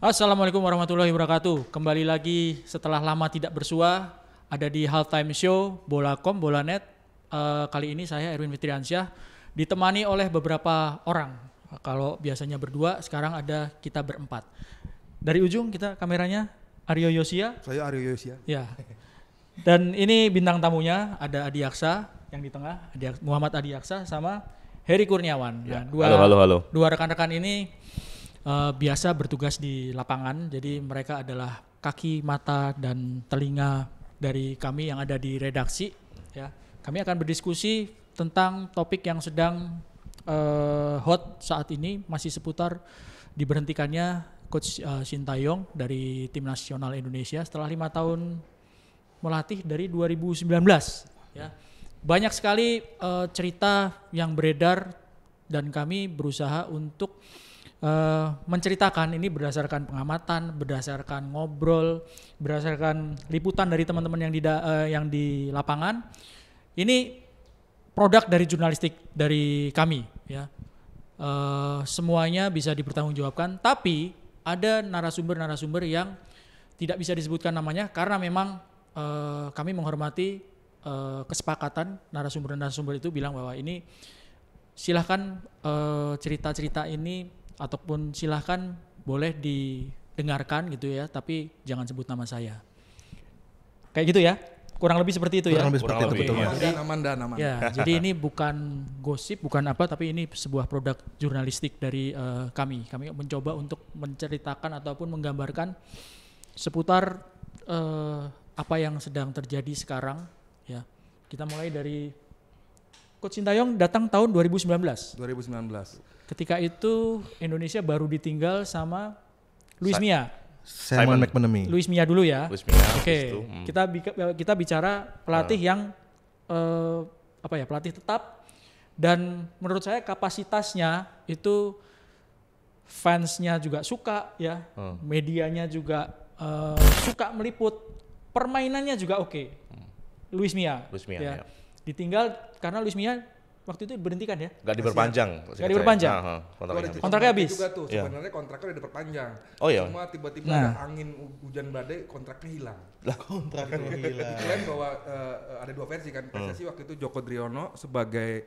Assalamualaikum warahmatullahi wabarakatuh. Kembali lagi setelah lama tidak bersua, ada di Halftime Show Bola.com, Bola.net. Kali ini saya Erwin Fitriansyah ditemani oleh beberapa orang. Kalau biasanya berdua, sekarang ada kita berempat. Dari ujung kita kameranya Aryo Yosia. Saya Aryo Yosia. Ya. Dan ini bintang tamunya ada Adi Aksa yang di tengah, Muhammad Adi Aksa sama Heri Kurniawan. Ya. Nah, Halo. Dua rekan-rekan ini biasa bertugas di lapangan, jadi mereka adalah kaki, mata, dan telinga dari kami yang ada di redaksi. Ya, kami akan berdiskusi tentang topik yang sedang hot saat ini, masih seputar diberhentikannya Coach Sintayong dari Tim Nasional Indonesia setelah 5 tahun melatih dari 2019. Ya, banyak sekali cerita yang beredar dan kami berusaha untuk menceritakan ini berdasarkan pengamatan, berdasarkan ngobrol, berdasarkan liputan dari teman-teman yang di lapangan. Ini produk dari jurnalistik dari kami, ya. Semuanya bisa dipertanggungjawabkan, tapi ada narasumber yang tidak bisa disebutkan namanya karena memang kami menghormati kesepakatan narasumber itu bilang bahwa ini silahkan cerita-cerita ini ataupun silahkan boleh didengarkan gitu ya, tapi jangan sebut nama saya. Kayak gitu ya, kurang lebih seperti itu. Kurang lebih seperti itu, betul. Aman. Ya, jadi ini bukan gosip, bukan apa, tapi ini sebuah produk jurnalistik dari kami. Kami mencoba untuk menceritakan ataupun menggambarkan seputar apa yang sedang terjadi sekarang. Ya, kita mulai dari Coach Sintayong datang tahun 2019. Ketika itu Indonesia baru ditinggal sama Luis Mia. Simon McManamy. Luis Mia dulu ya. Oke. Kita bicara pelatih yang pelatih tetap, dan menurut saya kapasitasnya itu fansnya juga suka ya. Medianya juga suka meliput. Permainannya juga oke. Luis Mia ya. Ditinggal karena Luis Mia waktu itu diberhentikan ya? Gak diperpanjang. Kontraknya habis. Juga tuh, sebenarnya kontraknya udah diperpanjang. Oh iya. Cuma tiba-tiba ada angin hujan badai, kontraknya hilang. Kontraknya hilang. Diklaim bahwa ada dua versi kan. PSSI waktu itu Joko Driono sebagai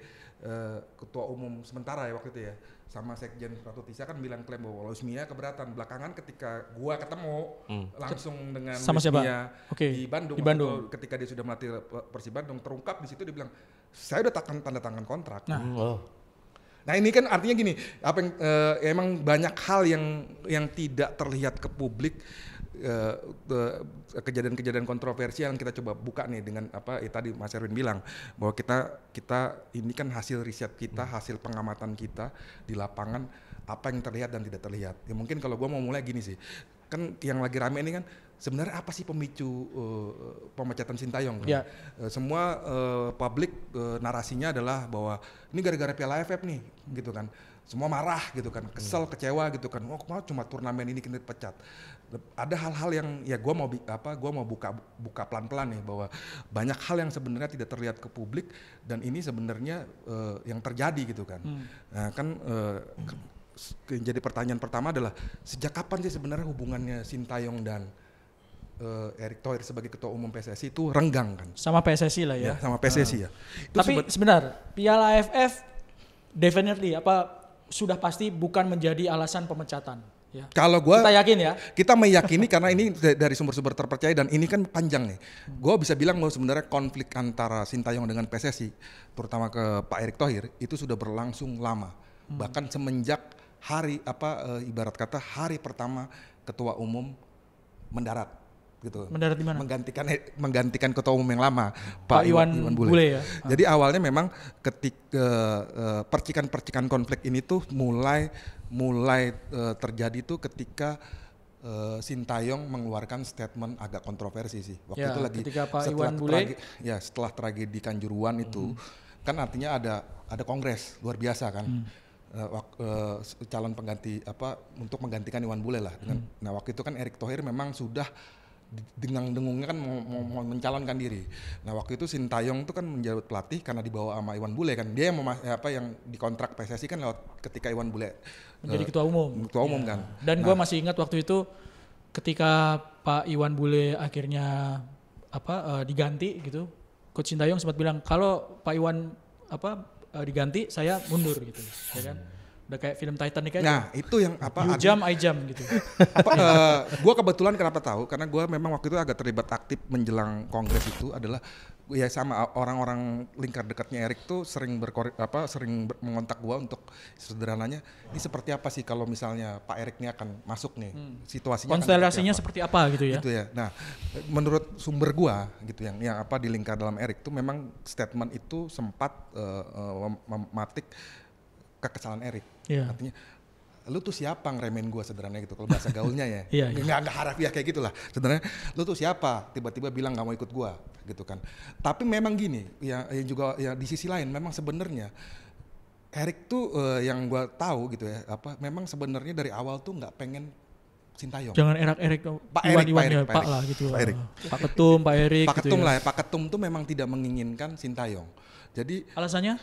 ketua umum sementara ya waktu itu ya. Sama Sekjen Ratu Tisa kan bilang klaim bahwa Luis Mia keberatan. Belakangan ketika gua ketemu langsung dengan sama Luis siapa? Mia di Bandung. Ketika dia sudah melatih Persib Bandung, terungkap di situ dia bilang, saya udah tanda tangan kontrak. Nah ini kan artinya gini, apa yang emang banyak hal yang tidak terlihat ke publik, kejadian-kejadian kontroversial yang kita coba buka nih dengan apa tadi Mas Erwin bilang bahwa kita ini kan hasil riset kita, hasil pengamatan kita di lapangan, apa yang terlihat dan tidak terlihat. Ya mungkin kalau gue mau mulai gini sih, kan yang lagi rame ini kan sebenarnya apa sih pemicu pemecatan Sintayong? Kan? Semua publik narasinya adalah bahwa ini gara-gara Piala AFF nih, gitu kan. Semua marah gitu kan, kesel, kecewa gitu kan. Kemarin cuma turnamen ini kita pecat. Ada hal-hal yang ya gue mau buka pelan-pelan nih bahwa banyak hal yang sebenarnya tidak terlihat ke publik dan ini sebenarnya yang terjadi gitu kan. Nah kan jadi pertanyaan pertama adalah sejak kapan sih sebenarnya hubungannya Sintayong dan Erick Thohir sebagai ketua umum PSSI itu renggang kan? Sama PSSI lah ya. Sama PSSI ya. Tapi sebentar, Piala AFF definitely sudah pasti bukan menjadi alasan pemecatan. Ya. Kalau kita yakin ya. Kita meyakini karena ini dari sumber-sumber terpercaya dan ini kan panjang nih. Gue bisa bilang bahwa sebenarnya konflik antara Sintayong dengan PSSI, terutama ke Pak Erick Thohir itu sudah berlangsung lama. Bahkan semenjak ibarat kata hari pertama ketua umum mendarat gitu. Mendarat di mana? Menggantikan ketua umum yang lama, Pak Iwan Bule ya. Jadi awalnya memang ketika percikan-percikan konflik ini tuh mulai terjadi tuh ketika Sintayong mengeluarkan statement agak kontroversi sih. Waktu itu lagi ketika Pak Iwan Bule setelah tragedi Kanjuruhan itu kan artinya ada kongres luar biasa kan. Calon pengganti untuk menggantikan Iwan Bule lah. Nah waktu itu kan Erick Thohir memang sudah dengung-dengungnya kan mau mencalonkan diri. Nah waktu itu Sintayong tuh kan menjabat pelatih karena dibawa sama Iwan Bule kan. Dia yang yang dikontrak PSSI kan lewat ketika Iwan Bule menjadi ketua umum. Ketua umum kan. Dan gue masih ingat waktu itu ketika Pak Iwan Bule akhirnya diganti gitu, Coach Sintayong sempat bilang kalau Pak Iwan diganti saya mundur gitu, ya kan? Udah kayak film Titanic aja. Nah itu yang You jump, I jump gitu. Gue kebetulan kenapa tahu? Karena gue memang waktu itu agak terlibat aktif menjelang kongres itu adalah ya sama orang-orang lingkar dekatnya Erik tuh sering mengontak gue untuk sederhananya ini seperti apa sih kalau misalnya Pak Erik ini akan masuk nih situasinya. Konstelasinya seperti apa gitu ya? Gitu ya. Nah menurut sumber gue gitu yang di lingkar dalam Erik tuh memang statement itu sempat mematik kekesalan Erik. Yeah. Artinya lu tuh siapa ngeremehin gue sederhananya gitu kalau bahasa gaulnya ya. Nggak harafiah kayak gitulah. Sebenarnya lu tuh siapa tiba-tiba bilang nggak mau ikut gue gitu kan. Tapi memang gini ya juga ya di sisi lain memang sebenarnya Erik tuh yang gue tahu gitu ya memang sebenarnya dari awal tuh nggak pengen Sintayong. Jangan Erik Pak Erik lah gitu. Pak Erik. Pak Ketum, Pak Erik. Pak Ketum lah ya. Pak Ketum tuh memang tidak menginginkan Sintayong. Jadi alasannya?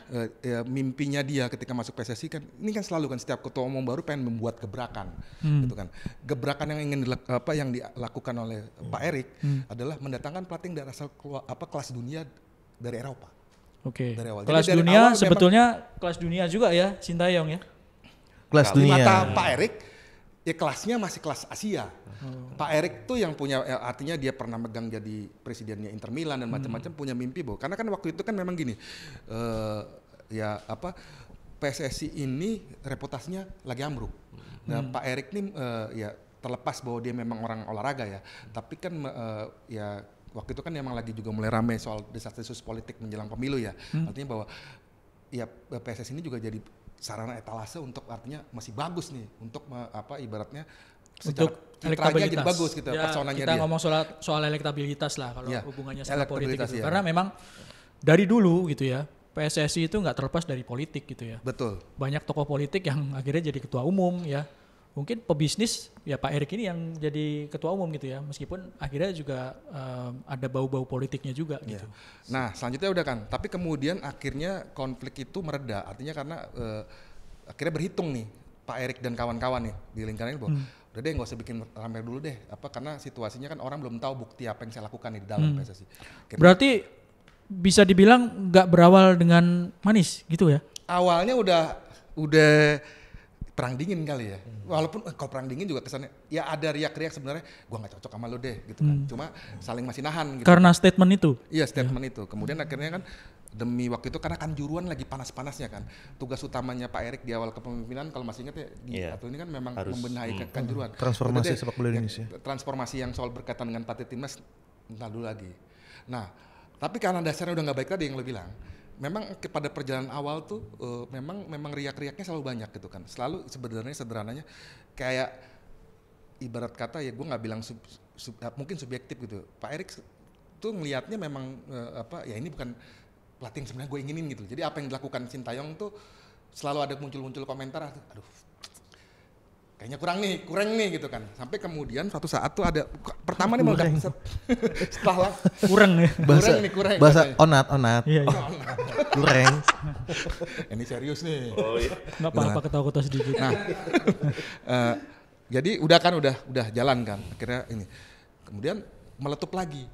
Mimpinya dia ketika masuk PSSI kan, ini kan selalu kan setiap ketua umum baru pengen membuat gebrakan, gitu kan. Gebrakan yang ingin yang dilakukan oleh Pak Erik adalah mendatangkan pelatih dari asal kelas dunia dari Eropa. Oke. Dari awal. Kelas jadi dunia sebetulnya kelas dunia juga ya Sintayong ya. Kelas dunia. Di mata Pak Erik ya kelasnya masih kelas Asia. Pak Erik tuh yang punya artinya dia pernah megang jadi presidennya Inter Milan dan macam-macam punya mimpi karena kan waktu itu kan memang gini PSSI ini reputasinya lagi ambruk. Nah Pak Erik nih terlepas bahwa dia memang orang olahraga ya, tapi kan waktu itu kan memang lagi juga mulai ramai soal desas-desus politik menjelang pemilu ya. Artinya bahwa ya PSSI ini juga jadi sarana etalase untuk artinya masih bagus nih untuk ibaratnya untuk elektabilitas jadi bagus gitu ya, personanya kita dia. ngomong soal elektabilitas lah kalau hubungannya sama politik gitu. Ya. Karena memang dari dulu gitu ya PSSI itu nggak terlepas dari politik gitu ya. Betul. Banyak tokoh politik yang akhirnya jadi ketua umum ya. Mungkin pebisnis ya Pak Erik ini yang jadi ketua umum gitu ya. Meskipun akhirnya juga ada bau-bau politiknya juga gitu. Nah selanjutnya udah kan. Tapi kemudian akhirnya konflik itu mereda. Artinya karena akhirnya berhitung nih Pak Erik dan kawan-kawan nih di lingkaran ini bahwa udah deh nggak usah bikin rame dulu deh. Karena situasinya kan orang belum tahu bukti apa yang saya lakukan nih di dalam PSSI. Berarti bisa dibilang nggak berawal dengan manis gitu ya? Awalnya udah perang dingin kali ya. Walaupun kalau perang dingin juga kesannya ya ada riak-riak sebenarnya gua nggak cocok sama lu deh gitu kan. Cuma saling masih nahan gitu. Karena statement itu. Iya, statement itu. Kemudian akhirnya kan demi waktu itu karena Kanjuruhan lagi panas-panasnya kan. Tugas utamanya Pak Erik di awal kepemimpinan kalau masih ingat ya atau ini kan memang membenahi Kanjuruhan. Transformasi sepak bola Indonesia. Transformasi yang soal berkaitan dengan pelatih timnas entar dulu lagi. Nah, tapi karena dasarnya udah nggak baik tadi yang lo bilang. Memang pada perjalanan awal tuh memang riak-riaknya selalu banyak gitu kan. Selalu sebenarnya sederhananya kayak ibarat kata ya gue nggak bilang mungkin subjektif gitu. Pak Erik tuh ngelihatnya memang ya ini bukan pelatih yang sebenarnya gue inginin gitu. Jadi apa yang dilakukan Sintayong tuh selalu ada muncul komentar, aduh kayaknya kurang nih gitu kan. Sampai kemudian suatu saat tuh ada pertama nih meledak setelah kurang ya. Bahasa onat. Iya. Kurang. Ini serius nih. Oh iya. Enggak apa-apa ketawa-ketawa sedikit. Nah. Jadi udah jalan kan. Akhirnya ini. Kemudian meletup lagi.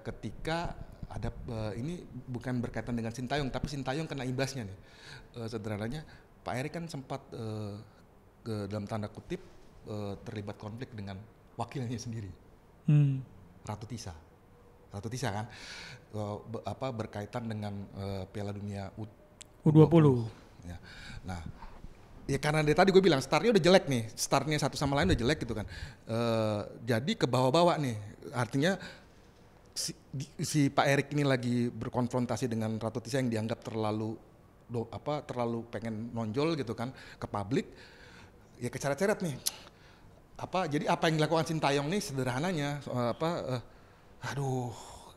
Ketika ada ini bukan berkaitan dengan Sintayong tapi Sintayong kena imbasnya nih. Sederhananya Pak Erik kan sempat dalam tanda kutip terlibat konflik dengan wakilnya sendiri, Ratu Tisa kan, berkaitan dengan Piala Dunia U20. Ya. Nah, ya karena dari tadi gue bilang startnya udah jelek nih, startnya satu sama lain udah jelek gitu kan, jadi ke bawah-bawah nih, artinya si Pak Erik ini lagi berkonfrontasi dengan Ratu Tisa yang dianggap terlalu pengen nonjol gitu kan ke publik. Ya keceret-ceret nih. Jadi apa yang dilakukan Sintayong nih sederhananya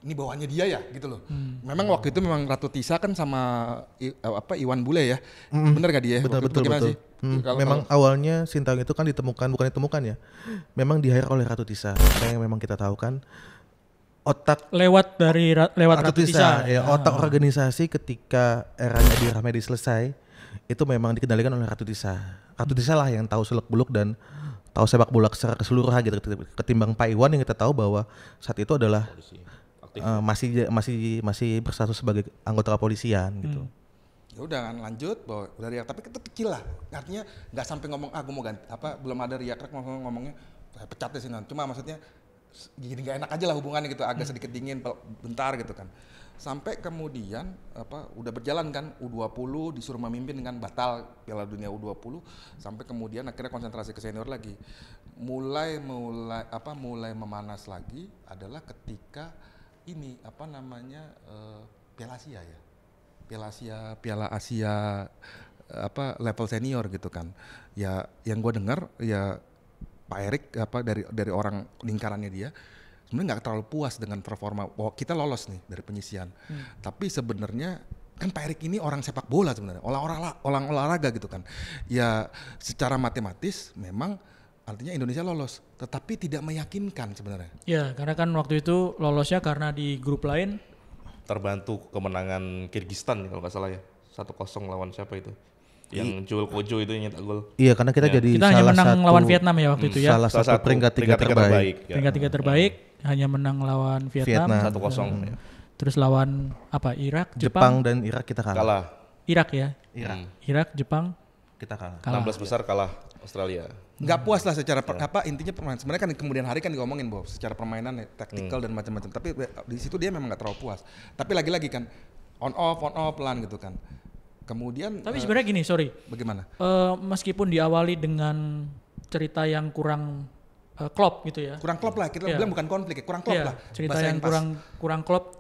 ini bawaannya dia ya gitu loh. Memang waktu itu memang Ratu Tisa kan sama Iwan Bule ya. Bener gak dia? Betul. Sih? Memang awalnya Sintayong itu kan bukan ditemukan ya. Memang di-hire oleh Ratu Tisa. Yang memang kita tahu kan otak lewat Ratu Tisa. Ya, otak organisasi ketika eranya di Rahmadi selesai itu memang dikendalikan oleh Ratu Tisa. Ratu Tisa lah yang tahu seluk-beluk dan tahu sepak bola secara keseluruhan gitu, ketimbang Pak Iwan yang kita tahu bahwa saat itu adalah masih berstatus sebagai anggota kepolisian gitu. Ya udah kan lanjut bahwa udah riak, tapi itu kecil lah, artinya nggak sampai ngomong gue mau ganti belum ada riak ngomongnya pecat deh sih, cuma maksudnya jadi nggak enak aja lah hubungannya gitu, agak sedikit dingin bentar gitu kan, sampai kemudian udah berjalan kan U20 disuruh memimpin dengan batal Piala Dunia U20, sampai kemudian akhirnya konsentrasi ke senior lagi, mulai memanas lagi adalah ketika ini Piala Asia level senior gitu kan. Ya yang gue dengar ya Pak Erik dari orang lingkarannya dia sebenarnya nggak terlalu puas dengan performa. Bahwa kita lolos nih dari penyisian. Tapi sebenarnya kan Pak Erik ini orang sepak bola sebenarnya, orang olahraga gitu kan. Ya secara matematis memang artinya Indonesia lolos, tetapi tidak meyakinkan sebenarnya. Ya, karena kan waktu itu lolosnya karena di grup lain terbantu kemenangan Kyrgyzstan kalau nggak salah ya, 1-0 lawan siapa itu? Yang Joel Kojo itu yang nyetak gol. Iya, karena kita jadi kita hanya menang lawan Vietnam ya waktu itu ya. Salah satu peringkat 3 terbaik. Ya. Peringkat 3 terbaik hanya menang lawan Vietnam. 1-0. Ya. Terus lawan Irak, Jepang dan Irak kita kalah. Irak ya. Irak, Jepang kita kalah. 16 besar kalah Australia. Nggak puas lah secara intinya permainan. Sebenarnya kan kemudian hari kan ngomongin bahwa secara permainan taktikal dan macam-macam. Tapi di situ dia memang nggak terlalu puas. Tapi lagi-lagi kan on off pelan gitu kan. Kemudian. Tapi sebenarnya gini, sorry. Bagaimana? Meskipun diawali dengan cerita yang kurang klop gitu ya. Kurang klop lah, kita bilang bukan konflik ya, kurang klop lah. Cerita yang kurang klop.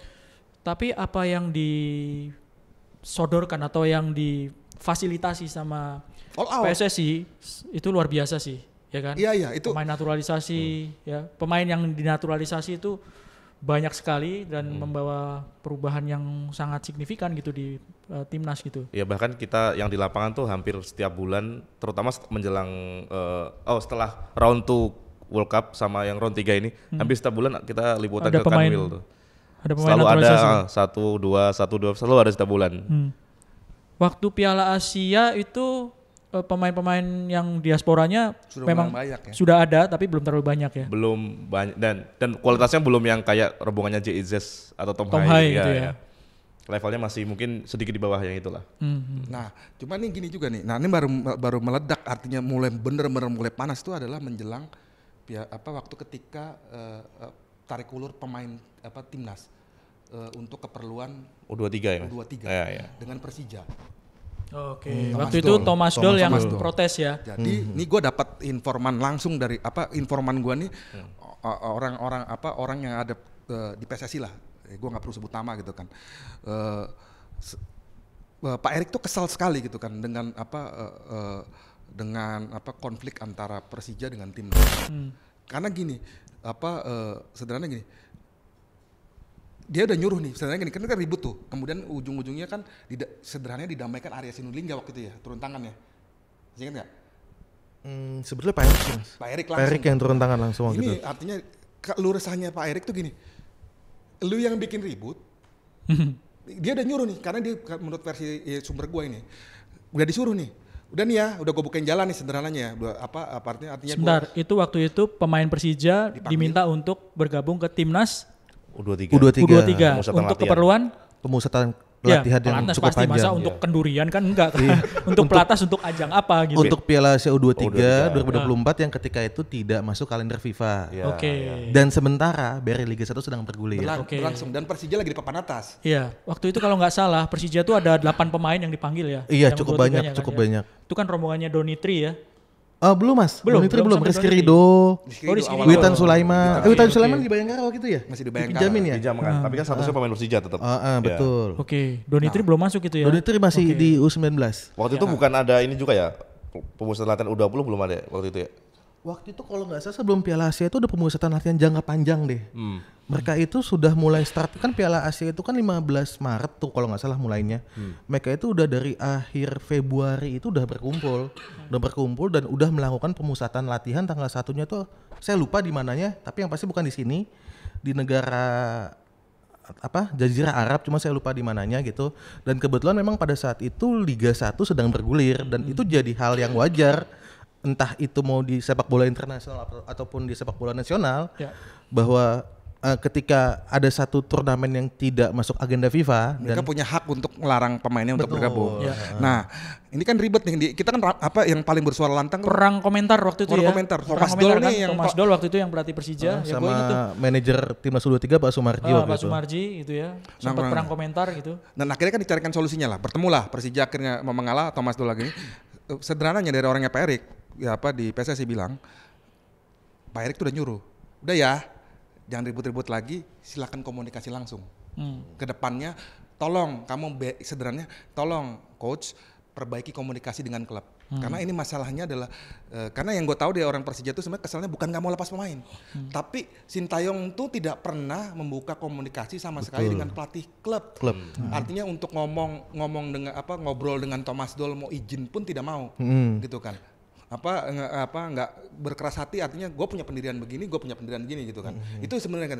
Tapi apa yang disodorkan atau yang difasilitasi sama PSSI itu luar biasa sih, ya kan? Iya itu. Pemain naturalisasi, ya pemain yang dinaturalisasi itu banyak sekali dan membawa perubahan yang sangat signifikan gitu di timnas gitu. Ya bahkan kita yang di lapangan tuh hampir setiap bulan, terutama menjelang setelah round 2 World Cup sama yang round 3 ini, hampir setiap bulan kita liputan ke Kanwil tuh. Ada pemain selalu naturalisasi. ada 1-2 selalu ada setiap bulan. Waktu Piala Asia itu pemain-pemain yang diasporanya memang banyak, ya? Sudah ada tapi belum terlalu banyak ya. Belum banyak dan kualitasnya belum yang kayak rombongannya J.I.Z. atau Tom Hai gitu ya. Levelnya masih mungkin sedikit di bawah yang itulah. Nah, cuma nih gini juga nih. Nah, ini baru meledak, artinya mulai bener-bener mulai panas itu adalah menjelang waktu ketika tarik ulur pemain timnas untuk keperluan U23 ya, Mas? U23 dengan Persija. Oke. Waktu itu Thomas Doll yang protes ya. Jadi ini gue dapat informan langsung dari informan gue nih orang yang ada di PSSI lah. Gue nggak perlu sebut nama gitu kan. Pak Erik tuh kesal sekali gitu kan dengan konflik antara Persija dengan timnas. Karena gini, sederhananya gini. Dia udah nyuruh nih, sebenarnya gini, kan ribut tuh. Kemudian ujung-ujungnya kan sederhananya didamaikan Arya Sinulinga waktu itu ya, turun tangan ya. Masih ingat nggak? Sebetulnya Pak Erik. Pak Erik langsung. Pak Erik yang turun tangan langsung waktu itu. Ini artinya lurusannya Pak Erik tuh gini, lu yang bikin ribut, dia udah nyuruh nih, karena dia menurut versi sumber gua ini, udah disuruh nih. Udah nih ya, udah gue bukain jalan nih sederhananya. Artinya sebentar, itu waktu itu pemain Persija diminta untuk bergabung ke timnas U23 untuk keperluan pemusatan latihan yang cukup pasti, panjang. Masa untuk kendurian kan enggak kan? Untuk pelatnas untuk ajang apa gitu. Untuk Piala Asia U23 2024 yang ketika itu tidak masuk kalender FIFA. Oke. Dan sementara BRI Liga 1 sedang bergulir. Berlangsung dan Persija lagi di papan atas. Iya, waktu itu kalau nggak salah Persija tuh ada 8 pemain yang dipanggil ya. Iya, cukup banyak. Itu kan rombongannya Donitri ya. Belum Mas, Donitri belum. Rizky Ridho, Witan Sulaiman. Witan Sulaiman di Bayangkara waktu itu ya? Masih di Bayangkara. Dijamin ya? Dijamin, tapi kan statusnya pemain Persija tetap. Betul. Oke, Donitri belum masuk itu ya? Donitri masih di U19. Waktu itu bukan ada ini juga ya, pemusatan latihan U20 belum ada waktu itu ya? Waktu itu kalau nggak salah sebelum Piala Asia itu ada pemusatan latihan jangka panjang deh. Mereka itu sudah mulai start, kan Piala Asia itu kan 15 Maret tuh kalau nggak salah mulainya. Mereka itu udah dari akhir Februari itu udah berkumpul dan udah melakukan pemusatan latihan. Tanggal 1-nya tuh saya lupa di mananya, tapi yang pasti bukan di sini, di negara Jazirah Arab, cuma saya lupa di mananya gitu. Dan kebetulan memang pada saat itu Liga 1 sedang bergulir dan itu jadi hal yang wajar, entah itu mau di sepak bola internasional ataupun di sepak bola nasional, bahwa ketika ada satu turnamen yang tidak masuk agenda FIFA, mereka punya hak untuk melarang pemainnya untuk bergabung. Nah, ini kan ribet nih. Kita kan yang paling bersuara lantang perang komentar waktu itu komentar. Thomas Doll kan, nih yang Thomas Doll waktu itu yang pelatih Persija, ya sama manajer timnas U23 Pak Sumarji Pak Sumarji gitu ya. Sempat perang komentar gitu. Dan akhirnya kan dicarikan solusinya lah. Bertemulah Persija akhirnya mengalah Thomas Doll lagi. Sederhananya dari orangnya Pak Erik, di PSSI bilang, Pak Erik tuh udah nyuruh, udah ya, jangan ribut-ribut lagi, silakan komunikasi langsung. Kedepannya, tolong sederhananya, tolong coach perbaiki komunikasi dengan klub. Karena ini masalahnya adalah, karena yang gue tahu dari orang Persija itu sebenarnya kesalnya bukan nggak mau lepas pemain, tapi Sintayong tuh tidak pernah membuka komunikasi sama sekali dengan pelatih klub. Artinya untuk ngomong dengan ngobrol dengan Thomas Doll mau izin pun tidak mau, gitu kan. Nggak berkeras hati, artinya gue punya pendirian begini, gue punya pendirian begini gitu kan. Itu sebenarnya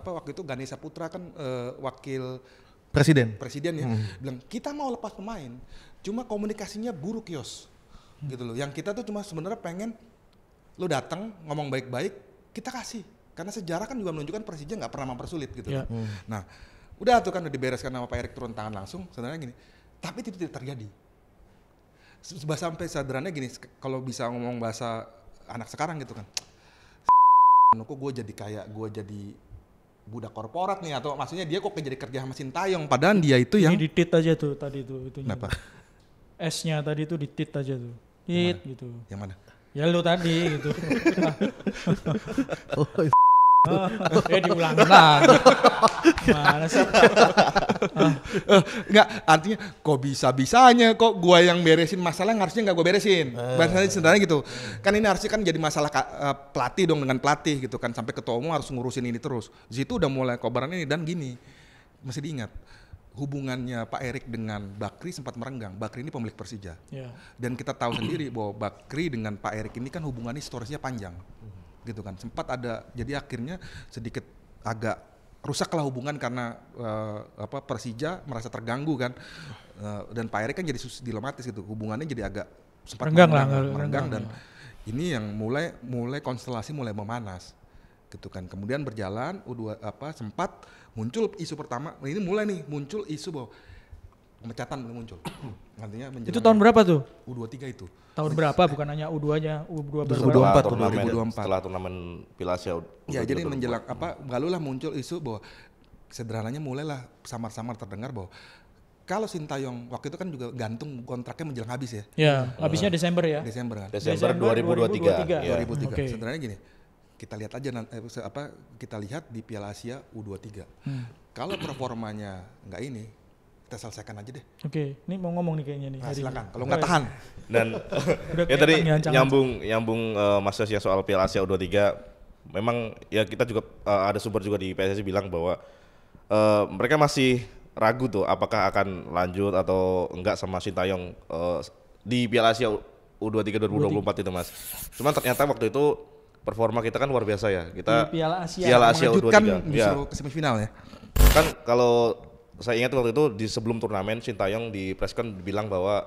waktu itu Ganesha Putra kan wakil presiden ya, bilang kita mau lepas pemain, cuma komunikasinya buruk Yos, gitu loh. Yang kita tuh cuma sebenarnya pengen lo datang ngomong baik-baik, kita kasih, karena sejarah kan juga menunjukkan Persija nggak pernah mempersulit gitu. Nah, udah tuh kan udah dibereskan sama Pak Erik, turun tangan langsung, sebenarnya gini, tapi itu tidak terjadi. Sampai sederhananya gini, kalau bisa ngomong bahasa anak sekarang gitu kan, kok gue jadi budak korporat nih, atau maksudnya dia kok jadi kerja sama Sintayong, padahal dia itu yang ini ditit aja tuh tadi tuh itunya. Kenapa? S-nya tadi tuh ditit aja tuh. Tit gitu. Yang mana? Ya lu tadi gitu. Diulangin lagi. Mana sih? Enggak, artinya kok bisa-bisanya kok gua yang beresin masalah yang harusnya enggak gua beresin. Bahasanya sebenarnya gitu. Kan ini harusnya kan jadi masalah pelatih dong dengan pelatih gitu kan, sampai ketua umum harus ngurusin ini terus. Di situ udah mulai kobaran ini. Dan gini, mesti diingat, hubungannya Pak Erik dengan Bakri sempat merenggang. Bakri ini pemilik Persija. Dan kita tahu sendiri bahwa Bakri dengan Pak Erik ini kan hubungannya historisnya panjang. Gitu kan, sempat ada, jadi akhirnya sedikit agak rusaklah hubungan karena Persija merasa terganggu kan, dan Pak Erik kan jadi dilematis gitu, hubungannya jadi agak sempat merenggang dan ini yang mulai konstelasi mulai memanas gitu kan. Kemudian berjalan sempat muncul isu pertama, ini mulai nih muncul isu bahwa pemecatan muncul. Artinya itu tahun berapa tuh? U23 itu. Tahun berapa, bukan hanya U2-nya, U12. 2024. Setelah turnamen Piala Asia. Ya, jadi menjelang barulah muncul isu bahwa sederhananya mulailah samar-samar terdengar bahwa kalau Sintayong waktu itu kan juga gantung kontraknya menjelang habis ya. Ya, habisnya Desember ya. Desember kan. Desember 2023. 2003. Okay. Sebenarnya gini, kita lihat aja kita lihat di Piala Asia U23. Kalau performanya nggak ini, kita selesaikan aja deh. Oke, ini mau ngomong nih kayaknya nih. Nah, silakan. Kalau nggak tahan. Dan ya tadi nyambung Mas Yos yang soal Piala Asia U23, memang ya kita juga ada sumber juga di PSSI bilang bahwa mereka masih ragu tuh apakah akan lanjut atau enggak sama Sintayong di Piala Asia U23 2024 itu Mas. Cuman ternyata waktu itu performa kita kan luar biasa ya. Kita di Piala Asia U23 kan justru ke semifinal ya. Kan kalau saya ingat waktu itu di sebelum turnamen Sintayong di presscon bilang bahwa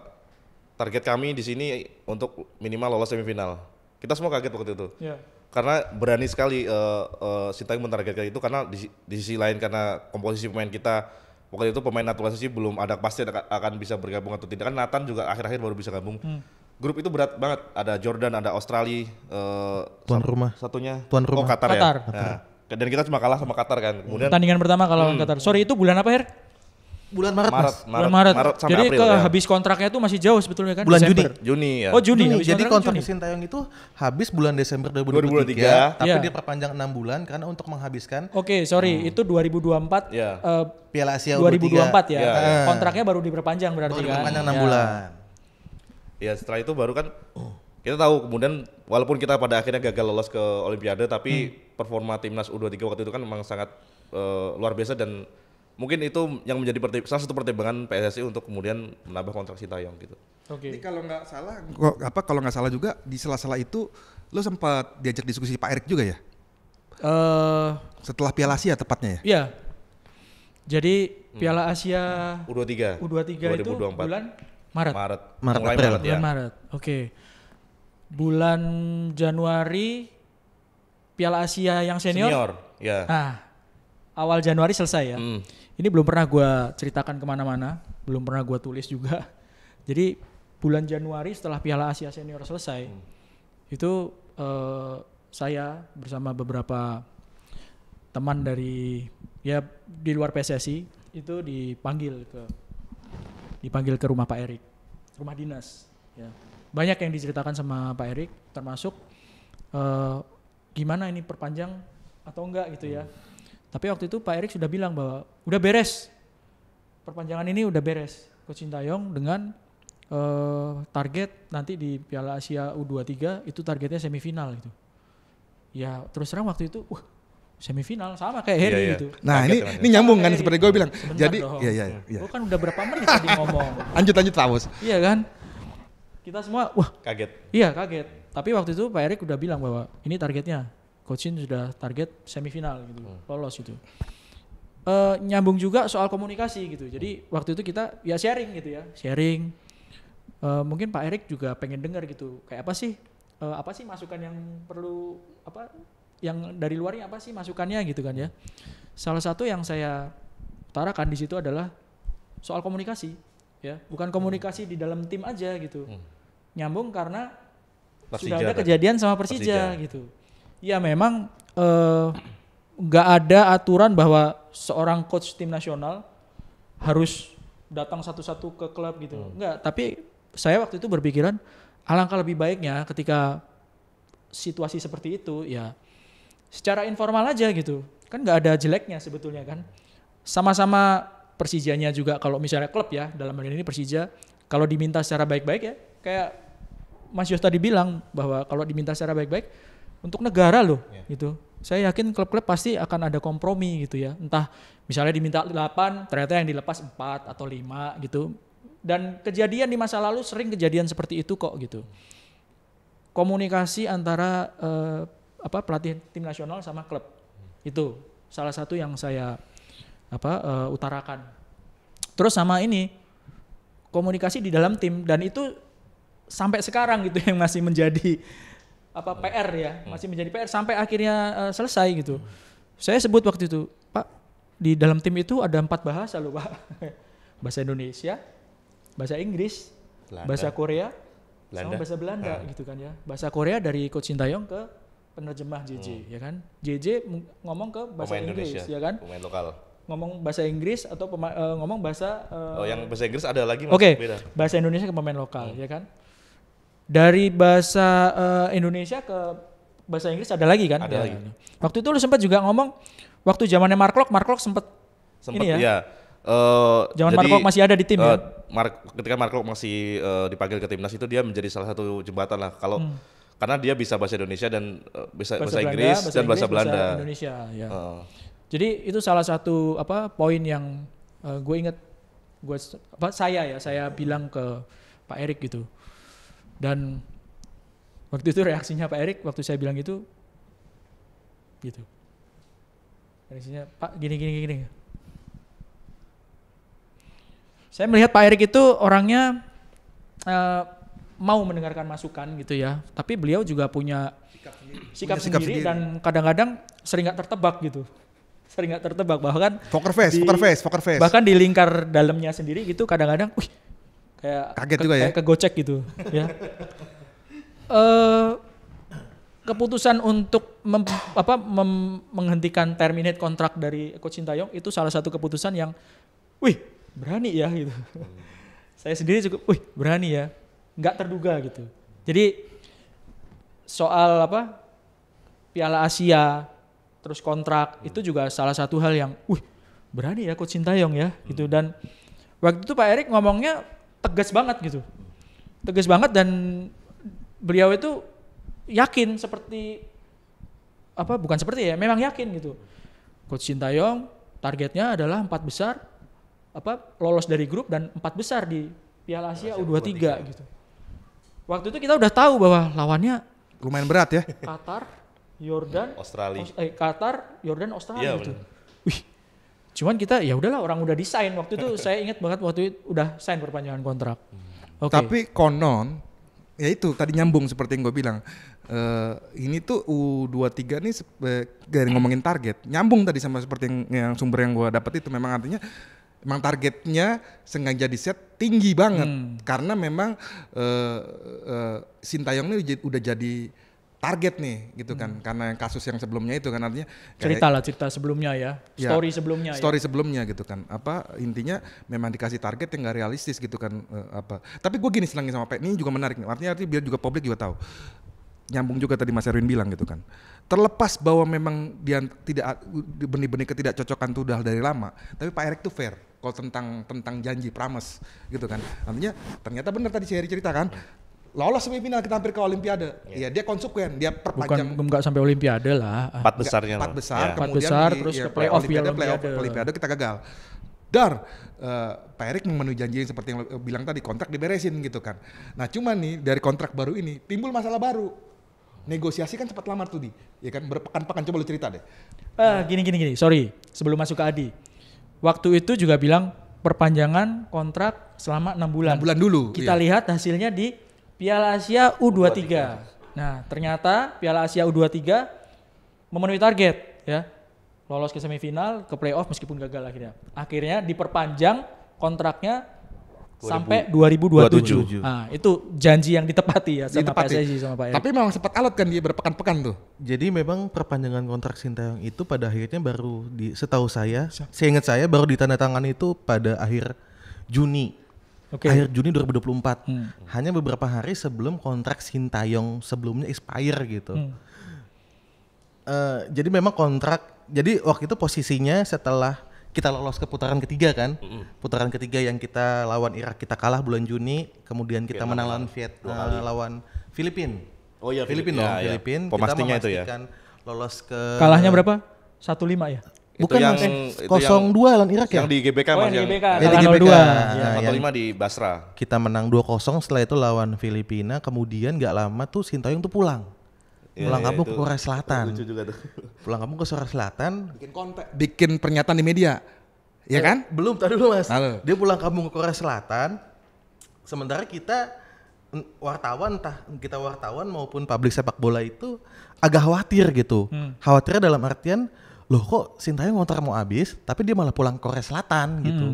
target kami di sini untuk minimal lolos semifinal. Kita semua kaget waktu itu. Karena berani sekali Sintayong mentargetkan itu, karena di sisi lain karena komposisi pemain kita waktu itu pemain naturalisasi belum ada pasti akan bisa bergabung atau tidak. Kan Nathan juga akhir-akhir baru bisa gabung. Grup itu berat banget. Ada Jordan, ada Australia, tuan rumah. Satunya Qatar. Ya. Nah, dan kita cuma kalah sama Qatar kan. Kemudian pertandingan pertama kalau Qatar. Sorry, itu bulan apa, Her? Bulan Maret. Bulan Maret. Sampai jadi April, habis kontraknya itu masih jauh sebetulnya kan? Bulan Juni ya. Oh, Juni. Jadi kontrak Sintayong itu habis bulan Desember 2023, tapi dia perpanjang 6 bulan karena untuk menghabiskan. Oke, sorry, itu 2024 Piala Asia 2024 ya. Ya. Kontraknya baru diperpanjang berarti kan. Diperpanjang 6 bulan. Ya, setelah itu baru kan kita tahu kemudian walaupun kita pada akhirnya gagal lolos ke Olimpiade, tapi performa timnas U23 waktu itu kan memang sangat luar biasa, dan mungkin itu yang menjadi salah satu pertimbangan PSSI untuk kemudian menambah kontrak Sintayong gitu. Oke. Jadi kalau nggak salah juga di sela-sela itu lo sempat diajak diskusi Pak Erik juga ya? Setelah Piala Asia tepatnya ya? Iya. Jadi Piala Asia U23 itu bulan Maret. Maret. Maret. Oke. Bulan Januari Piala Asia yang senior. Ya. Nah, awal Januari selesai ya. Ini belum pernah gue ceritakan kemana-mana, belum pernah gue tulis juga. Jadi bulan Januari setelah Piala Asia senior selesai, itu saya bersama beberapa teman dari di luar PSSI itu dipanggil ke rumah Pak Erik, rumah dinas. Ya. Banyak yang diceritakan sama Pak Erik, termasuk gimana ini perpanjang atau enggak gitu ya. Tapi waktu itu Pak Erik sudah bilang bahwa udah beres, perpanjangan ini udah beres. Coach Sintayong dengan target nanti di Piala Asia U23 itu targetnya semifinal gitu. Ya terus terang waktu itu, semifinal sama kayak Harry gitu. Nah ini nyambung kan seperti gue bilang. Jadi iya. Gue kan udah berapa menit tadi ngomong. Lanjut terus. Iya kan. Kita semua kaget. Iya kaget. Tapi waktu itu Pak Erik udah bilang bahwa ini targetnya. Coach Shin sudah target semifinal gitu, lolos gitu. Nyambung juga soal komunikasi gitu. Jadi waktu itu kita sharing gitu ya, sharing. Mungkin Pak Erik juga pengen dengar gitu. Kayak apa sih masukan yang perlu yang dari luarnya apa sih masukannya gitu kan ya. Salah satu yang saya utarakan di situ adalah soal komunikasi ya, bukan komunikasi di dalam tim aja gitu. Nyambung karena sudah ada kejadian sama Persija gitu. Ya memang nggak ada aturan bahwa seorang coach tim nasional harus datang satu-satu ke klub gitu. Enggak, tapi saya waktu itu berpikiran alangkah lebih baiknya ketika situasi seperti itu ya secara informal aja gitu. Kan nggak ada jeleknya sebetulnya kan. Sama-sama Persijanya juga kalau misalnya klub ya, dalam hal ini Persija, kalau diminta secara baik-baik ya, kayak Mas Yos tadi bilang bahwa kalau diminta secara baik-baik untuk negara loh gitu. Saya yakin klub-klub pasti akan ada kompromi gitu ya. Entah misalnya diminta 8, ternyata yang dilepas 4 atau 5 gitu. Dan kejadian di masa lalu sering kejadian seperti itu kok gitu. Komunikasi antara pelatih tim nasional sama klub. Itu salah satu yang saya utarakan. Terus sama ini komunikasi di dalam tim, dan itu sampai sekarang gitu yang masih menjadi PR ya, masih menjadi PR sampai akhirnya selesai gitu. Saya sebut waktu itu, Pak, di dalam tim itu ada 4 bahasa loh Pak. Bahasa Indonesia, bahasa Inggris, Belanda, bahasa Korea, sama bahasa Belanda gitu kan ya. Bahasa Korea dari Coach Sintayong ke penerjemah JJ ya kan. JJ ngomong ke bahasa Inggris Indonesia, ya kan. Pemain lokal. Ngomong bahasa Inggris atau ngomong bahasa yang bahasa Inggris ada lagi beda. Bahasa Indonesia ke pemain lokal ya kan. Dari bahasa Indonesia ke bahasa Inggris ada lagi kan? Ada lagi. Waktu itu lu sempat juga ngomong waktu zamannya Mark Locke sempat ini ya. Zaman Mark Locke masih ada di tim ya. Ketika Mark Locke masih dipanggil ke timnas itu dia menjadi salah satu jembatan lah kalau karena dia bisa bahasa Indonesia dan bahasa Inggris dan bahasa Belanda. Bahasa Indonesia ya. Jadi itu salah satu poin yang gue ingat saya bilang ke Pak Erik gitu. Dan waktu itu reaksinya Pak Erik waktu saya bilang gitu. Reaksinya Pak gini. Saya melihat Pak Erik itu orangnya mau mendengarkan masukan gitu ya. Tapi beliau juga punya sikap sendiri dan kadang-kadang sering nggak tertebak gitu. Bahkan poker face. Bahkan di lingkar dalamnya sendiri gitu kadang-kadang kayak kaget juga ya, kegocek gitu ya. Keputusan untuk menghentikan terminate kontrak dari Coach Sintayong itu salah satu keputusan yang berani ya gitu. Saya sendiri cukup berani ya, nggak terduga gitu. Jadi soal Piala Asia terus kontrak itu juga salah satu hal yang berani ya Coach Sintayong ya gitu. Dan waktu itu Pak Erik ngomongnya tegas banget dan beliau itu yakin seperti bukan seperti ya, memang yakin gitu. Coach Sintayong targetnya adalah 4 besar lolos dari grup dan 4 besar di Piala Asia U23 gitu. Waktu itu kita udah tahu bahwa lawannya Lumayan berat ya. Qatar, Yordan, Australia. Qatar, Yordan, Australia Iya, gitu. bener. Wih. Cuman kita ya udahlah, orang udah desain waktu itu. Saya ingat banget waktu itu udah sign perpanjangan kontrak. Oke. Tapi konon, ya itu tadi nyambung seperti yang gue bilang. Ini tuh U23 nih dari ngomongin target, nyambung tadi sama seperti yang sumber yang gue dapat itu, memang artinya memang targetnya sengaja di set tinggi banget karena memang Sintayong ini udah jadi target nih gitu kan, karena kasus yang sebelumnya itu kan, artinya cerita sebelumnya ya, story sebelumnya gitu kan, intinya memang dikasih target yang gak realistis gitu kan, tapi gue gini senangnya sama Pak, ini juga menarik nih, artinya biar juga publik juga tahu, nyambung juga tadi Mas Erwin bilang gitu kan, terlepas bahwa memang dia tidak benih-benih ketidakcocokan itu udah dari lama, tapi Pak Erik tuh fair kalau tentang janji promise gitu kan, artinya ternyata benar tadi Heri cerita kan, lolos semifinal kita hampir ke Olimpiade. Iya, dia konsekuen, dia perpanjang. Bukan enggak sampai Olimpiade lah. 4 besarnya. 4 besar, Empat kemudian besar, terus ke playoff Olimpiade kita gagal. Dar, Pak Erik memenuhi janji seperti yang bilang tadi, kontrak diberesin gitu kan. Nah cuman nih dari kontrak baru ini timbul masalah baru. Negosiasi kan cepat lama tuh ya kan, berpekan-pekan, coba lu cerita deh. Gini, sorry, sebelum masuk ke Adi. Waktu itu juga bilang perpanjangan kontrak selama 6 bulan. 6 bulan dulu. Kita lihat hasilnya di Piala Asia U23. Nah, ternyata Piala Asia U23 memenuhi target ya. Lolos ke semifinal, ke playoff meskipun gagal akhirnya. Akhirnya diperpanjang kontraknya sampai 2027. Nah, itu janji yang ditepati ya sama PSSI sama Pak Erik. Tapi memang sempat alot kan dia berpekan-pekan tuh. Jadi memang perpanjangan kontrak Sintayong itu pada akhirnya baru setahu saya ingat saya baru ditandatangani itu pada akhir Juni. Akhir Juni 2024. Hanya beberapa hari sebelum kontrak Sintayong sebelumnya expire gitu. Jadi memang jadi waktu itu posisinya setelah kita lolos ke putaran ketiga kan. Putaran ketiga yang kita lawan Irak kita kalah bulan Juni, kemudian kita menang lawan Filipina. Oh iya, Filipina. Pemastinya kita itu ya. Lolos ke kalahnya berapa? 1-5 ya? Bukan yang, Mas, 0-2 lawan Irak ya? Yang di GBK Mas, yang di GBK, di kalah 0-2. 1-5 di Basra. Kita menang 2-0, setelah itu lawan Filipina, kemudian gak lama tuh Sintayong tuh pulang kampung ke Korea Selatan. Lucu juga tuh. Pulang kampung ke Korea Selatan, bikin pernyataan di media. Ya kan? Belum, tadi dulu Mas. Halo. Dia pulang kampung ke Korea Selatan, sementara kita wartawan maupun publik sepak bola itu agak khawatir gitu. Khawatirnya dalam artian, loh kok Sintayong kontrak mau habis tapi dia malah pulang ke Korea Selatan gitu.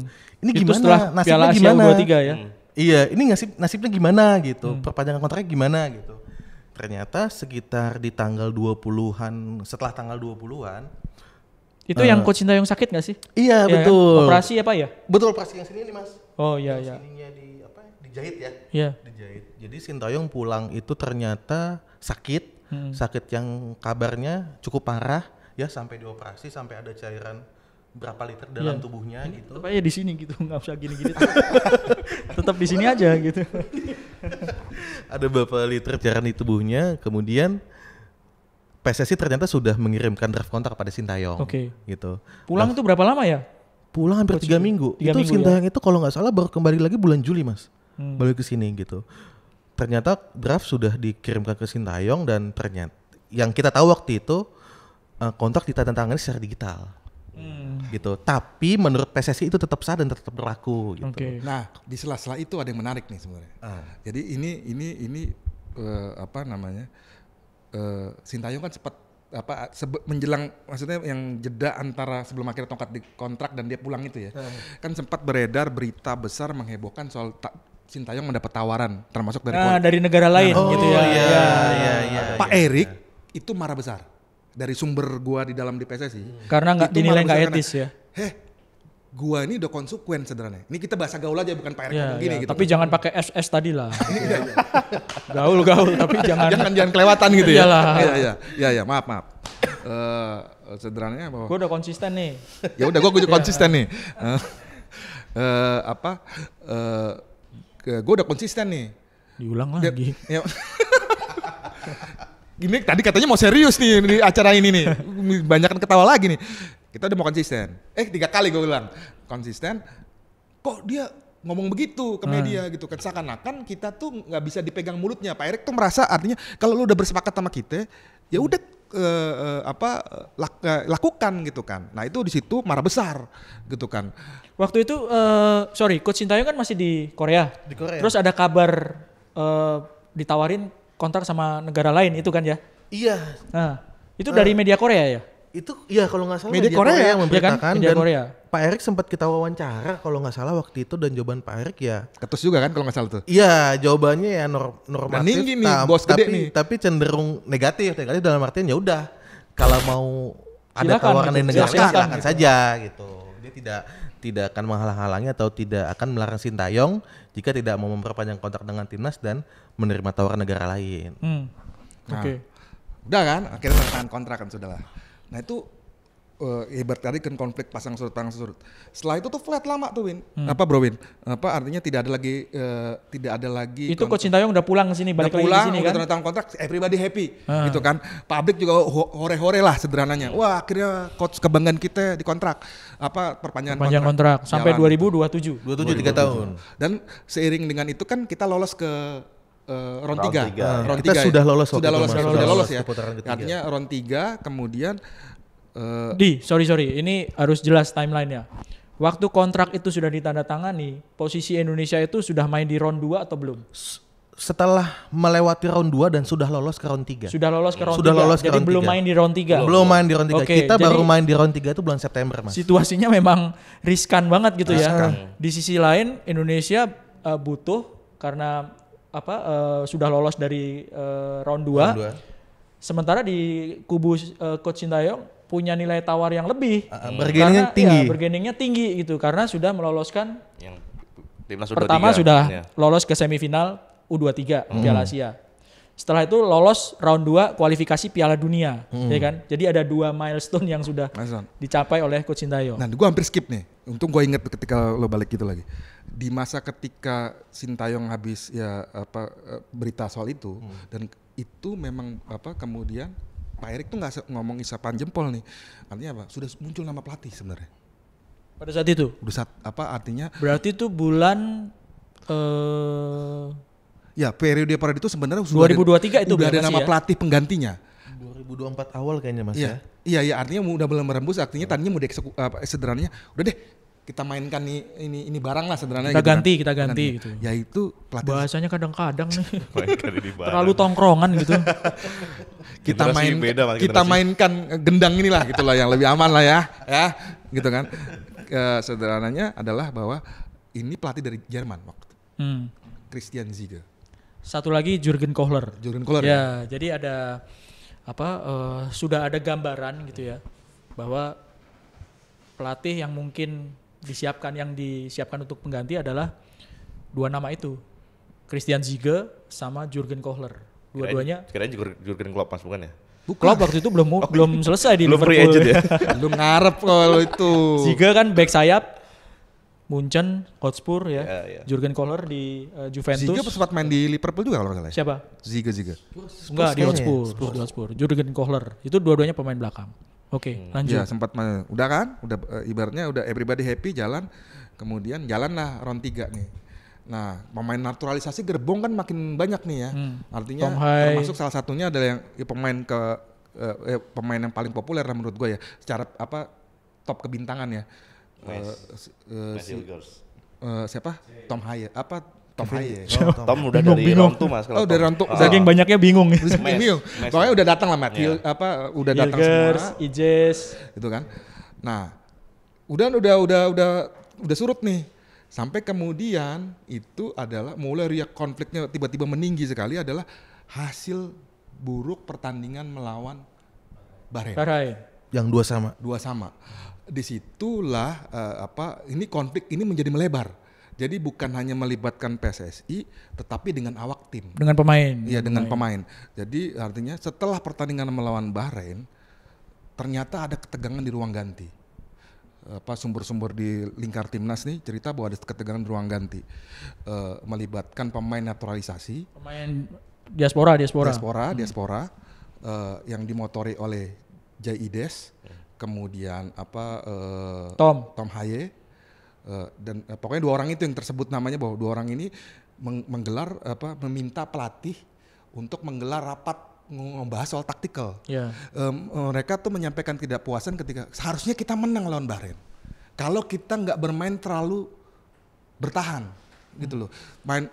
Ini itu gimana? Nasibnya gimana? U23 ya. Iya, ini nasibnya gimana gitu. Perpanjangan kontraknya gimana gitu. Ternyata sekitar di tanggal 20-an, setelah tanggal 20-an itu yang Coach Sintayong sakit gak sih? Iya, ya betul. Kan? Operasi apa ya? Betul, operasi yang sini nih Mas. Oh iya iya. Sininya dijahit ya. Iya. Dijahit. Jadi Sintayong pulang itu ternyata sakit. Sakit yang kabarnya cukup parah. Ya sampai dioperasi, sampai ada cairan berapa liter dalam tubuhnya gitu. Tetap aja di sini gitu, nggak usah gini-gini. Tetap di sini aja gitu. Ada berapa liter cairan di tubuhnya, kemudian PSSI ternyata sudah mengirimkan draft kontrak pada Sintayong. Gitu. Pulang itu berapa lama ya? Pulang hampir 3 minggu. Itu Sintayong itu kalau nggak salah baru kembali lagi bulan Juli Mas. Balik ke sini gitu. Ternyata draft sudah dikirimkan ke Sintayong dan ternyata yang kita tahu waktu itu kontrak ditandatangani secara digital, gitu. Tapi menurut PSSI itu tetap sah dan tetap berlaku, gitu. Nah di sela-sela itu ada yang menarik nih sebenarnya. Jadi ini Sintayong kan sempat menjelang, maksudnya yang jeda antara sebelum akhir tongkat di kontrak dan dia pulang itu ya, kan sempat beredar berita besar menghebohkan soal Sintayong mendapat tawaran termasuk dari negara lain gitu ya. Pak Erik itu marah besar. Dari sumber gua di dalam di PSSI. Karena nggak dinilai nggak etis ya. Gua ini udah konsekuen sebenarnya. Ini kita bahasa gaul aja, bukan Pak Erik ngomong gini gitu. Tapi jangan pakai SS tadi lah. gaul tapi jangan kelewatan gitu ya. Iyalah. Iya, maaf. Sederhananya bahwa gua udah konsisten nih. Ya udah gua konsisten nih. Gua udah konsisten nih. Diulang lagi. ini tadi katanya mau serius nih di acara ini nih. Banyakan ketawa lagi nih. Kita udah mau konsisten. 3 kali gue bilang. Konsisten. Kok dia ngomong begitu ke media gitu kan. Seakan-akan kita tuh nggak bisa dipegang mulutnya. Pak Erik tuh merasa artinya kalau lu udah bersepakat sama kita, ya udah lakukan gitu kan. Nah itu di situ marah besar gitu kan. Waktu itu Coach Sintayong kan masih di Korea. Di Korea. Terus ada kabar ditawarin kontrak sama negara lain itu kan ya? Iya. Nah, itu dari media Korea ya? Itu iya kalau nggak salah Media Korea yang memberitakan kan? Media dan Korea. Pak Erik sempat kita wawancara kalau nggak salah waktu itu dan jawaban Pak Erik ya. Ketus juga kan kalau nggak salah tuh. Iya, jawabannya ya normatif. tinggi nih, bos gede nih. Tapi cenderung negatif dalam artian ya udah kalau mau ada Silakan, tawaran gitu. dari negara lain Silakan, silakan gitu. saja gitu. Dia tidak akan menghalang-halangi atau tidak akan melarang Sintayong jika tidak mau memperpanjang kontrak dengan timnas dan menerima tawaran negara lain. Nah, Oke. Udah kan, akhirnya tanda tangan kontrak kan sudahlah. Nah itu hebat tadi kan konflik pasang surut. Setelah itu tuh flat lama tuh Win. Apa Bro Win? Apa artinya tidak ada lagi Itu Coach Sintayong udah pulang ke sini, udah balik lagi pulang, ke sini udah kan? tanda tangan kontrak, everybody happy gitu kan. Publik juga hore-hore lah sederhananya. Wah akhirnya coach kebanggaan kita dikontrak. Apa perpanjangan Panjang kontrak sampai Jalan. 2027. 27 3 tahun. Dan seiring dengan itu kan kita lolos ke round 3. Kita sudah lolos waktu Sudah itu, lolos, Mas. sudah lolos ya. Ke putaran ketiga. Artinya round 3 kemudian Sorry, ini harus jelas timelinenya. Waktu kontrak itu sudah ditandatangani, posisi Indonesia itu sudah main di round 2 atau belum? Setelah melewati round 2 dan sudah lolos ke round 3. Sudah lolos ke round Sudah 3. lolos ke Jadi round belum 3. main di round 3. Belum main di round 3. Oke, Kita jadi baru main di round 3 itu bulan September, Mas. Situasinya memang riskan banget gitu ya. Di sisi lain Indonesia butuh karena sudah lolos dari round 2. Round 2. Sementara di kubu Coach Sintayong punya nilai tawar yang lebih. Bargainingnya Karena, tinggi. Ya, bargainingnya tinggi gitu karena sudah meloloskan Yang timnas U23. pertama sudah Ya. lolos ke semifinal U23 Piala Asia. Setelah itu lolos round 2 kualifikasi Piala Dunia, ya kan? Jadi ada 2 milestone yang sudah Milestone. dicapai oleh Coach Sintayong. Nah, gue hampir skip nih. Untung gue inget ketika lo balik gitu lagi. Di masa ketika Sintayong habis berita soal itu dan itu memang kemudian Pak Erik tuh nggak ngomong isapan jempol nih. Artinya apa? Sudah muncul nama pelatih sebenarnya. Pada saat itu. Udah artinya? Berarti itu bulan Ya periode itu sebenarnya sudah 2023 itu udah ada masih nama ya? pelatih penggantinya. 2024 awal kayaknya, Mas ya. Iya, artinya udah belum merembus, artinya tadinya mau sederhananya, udah deh kita mainkan ini barang lah sederhananya. Kita ganti gitu. Ya itu pelatih. Bahasanya kadang-kadang nih Mainkan ini bareng. terlalu tongkrongan gitu. kita mainkan gendang inilah gitulah yang lebih aman lah ya gitu kan. Sederhananya adalah bahwa ini pelatih dari Jerman waktu itu. Christian Ziege. Satu lagi Jurgen Kohler. Ya. Jadi ada sudah ada gambaran gitu ya bahwa pelatih yang mungkin disiapkan untuk pengganti adalah 2 nama itu, Christian Ziege sama Jurgen Kohler. Dua-duanya. Kirain Jurgen Klopp, Mas, bukan ya? Klopp waktu itu belum selesai di Belum Liverpool. free agent ya? Belum ngarep kalau itu. Ziege kan back sayap, Munchen, Hotspur ya. Ya. Jurgen Kohler di Juventus. Ziege sempat main di Liverpool juga kalau nggak salah. Siapa? Ziege. Enggak, di kayaknya Hotspur. Jurgen Kohler. Itu dua-duanya pemain belakang. Oke, lanjut. Ya sempat main. Udah kan? Udah ibaratnya udah everybody happy jalan. Kemudian jalanlah round 3 nih. Nah, pemain naturalisasi gerbong kan makin banyak nih ya. Artinya Tom Hai. termasuk salah satunya adalah yang pemain yang paling populer lah menurut gue ya. Secara top kebintangan ya. Matthew Girls. Siapa? Tom Hai. Tom Hai. Tom udah dari round 2, Mas. Oh, dari round 2. Saking banyaknya bingung. Bingung. Pokoknya udah datang lah Matt. Udah datang Hilgers, semua. Ijes. Gitu kan. Nah, udah surut nih. Sampai kemudian itu adalah mulai riak konfliknya tiba-tiba meninggi sekali adalah hasil buruk pertandingan melawan Bahrain. Yang 2 sama. Disitulah ini konflik ini menjadi melebar. Jadi bukan hanya melibatkan PSSI, tetapi dengan awak tim. Dengan pemain. Iya, dengan pemain. Jadi artinya setelah pertandingan melawan Bahrain, ternyata ada ketegangan di ruang ganti. Sumber-sumber di lingkar timnas nih cerita bahwa ada ketegangan di ruang ganti, melibatkan pemain naturalisasi, Pemain diaspora. yang dimotori oleh Jay Ides, kemudian Tom Haye, dan pokoknya 2 orang itu yang tersebut namanya, bahwa 2 orang ini meminta pelatih untuk menggelar rapat membahas soal taktikal. Mereka tuh menyampaikan ketidakpuasan ketika seharusnya kita menang lawan Bahrain. Kalau kita nggak bermain terlalu bertahan, gitu loh. Main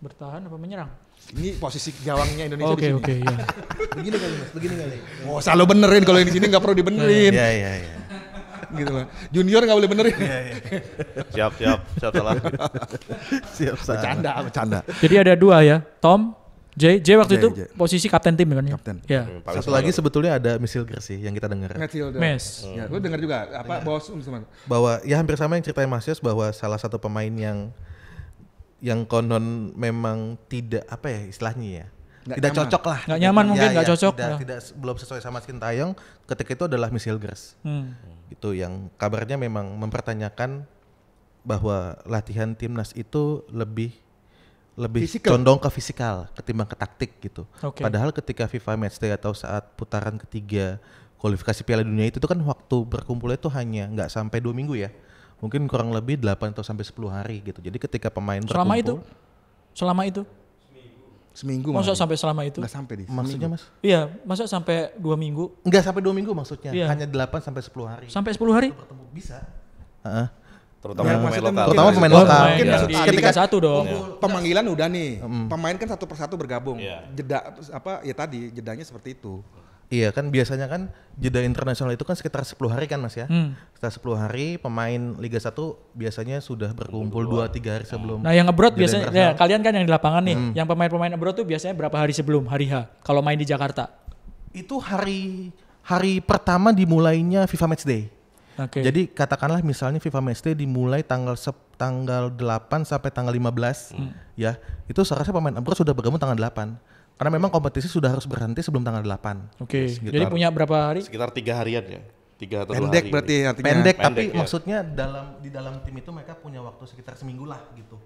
bertahan apa menyerang? Ini posisi gawangnya Indonesia di sini. Oke, ya. Begini kali Mas, begini kali. Oh, selalu benerin, kalau yang di sini nggak perlu dibenerin. Iya. Gitu loh. Junior nggak boleh benerin. Siap salah. Siap. Bercanda. Jadi ada 2 ya, Tom, J waktu itu J. posisi kapten tim kan ya? Kapten. Ya. Satu lagi sebetulnya ada Misilger sih yang kita dengar. Mes. Ya, lu dengar juga bos Bahwa ya hampir sama yang ceritain Mas Yos, bahwa salah satu pemain yang konon memang tidak istilahnya ya. Tidak nyaman. cocok lah. Nggak nyaman mungkin, nggak cocok. Tidak belum sesuai sama Sintayong ketika itu adalah Misilgers. Itu yang kabarnya memang mempertanyakan bahwa latihan timnas itu lebih Physical. condong ke fisikal ketimbang ke taktik gitu. Oke. Padahal ketika FIFA Matchday atau saat putaran ketiga kualifikasi Piala Dunia itu kan waktu berkumpulnya itu hanya nggak sampai 2 minggu ya. Mungkin kurang lebih 8 atau sampai 10 hari gitu. Jadi ketika pemain berkumpul. Selama itu? Seminggu. Masa sampai selama itu? Nggak sampai Maksudnya Mas? Iya, masa sampai 2 minggu? Enggak sampai 2 minggu maksudnya. Iya. Hanya 8 sampai 10 hari. Sampai 10 hari? Bertemu bisa. Terutama Ya, pemain maksudnya lokal. terutama pemain Oh, lokal. mungkin Ya. di Tadi Liga kan 1 dong. Pemanggilan udah nih. Pemain kan satu persatu bergabung. Iya. Jeda jedanya seperti itu. Iya kan biasanya kan jeda internasional itu kan sekitar 10 hari kan Mas ya. Sekitar 10 hari pemain Liga 1 biasanya sudah berkumpul 2-3 hari sebelum. Nah yang abroad jeda biasanya, internasional. ya, kalian kan yang di lapangan nih, yang pemain-pemain abroad tuh biasanya berapa hari sebelum hari H kalau main di Jakarta? Itu hari pertama dimulainya FIFA Matchday. Oke. Jadi katakanlah misalnya FIFA Matchday dimulai tanggal 8 sampai tanggal 15 ya. Itu seharusnya pemain abroad sudah bergabung tanggal 8. Karena memang kompetisi sudah harus berhenti sebelum tanggal 8. Oke. Sekitar- Jadi punya berapa hari? Sekitar 3 harian ya. 3 atau 2 hari. Pendek berarti artinya. Pendek tapi Pendek, ya. maksudnya di dalam tim itu mereka punya waktu sekitar seminggu lah gitu.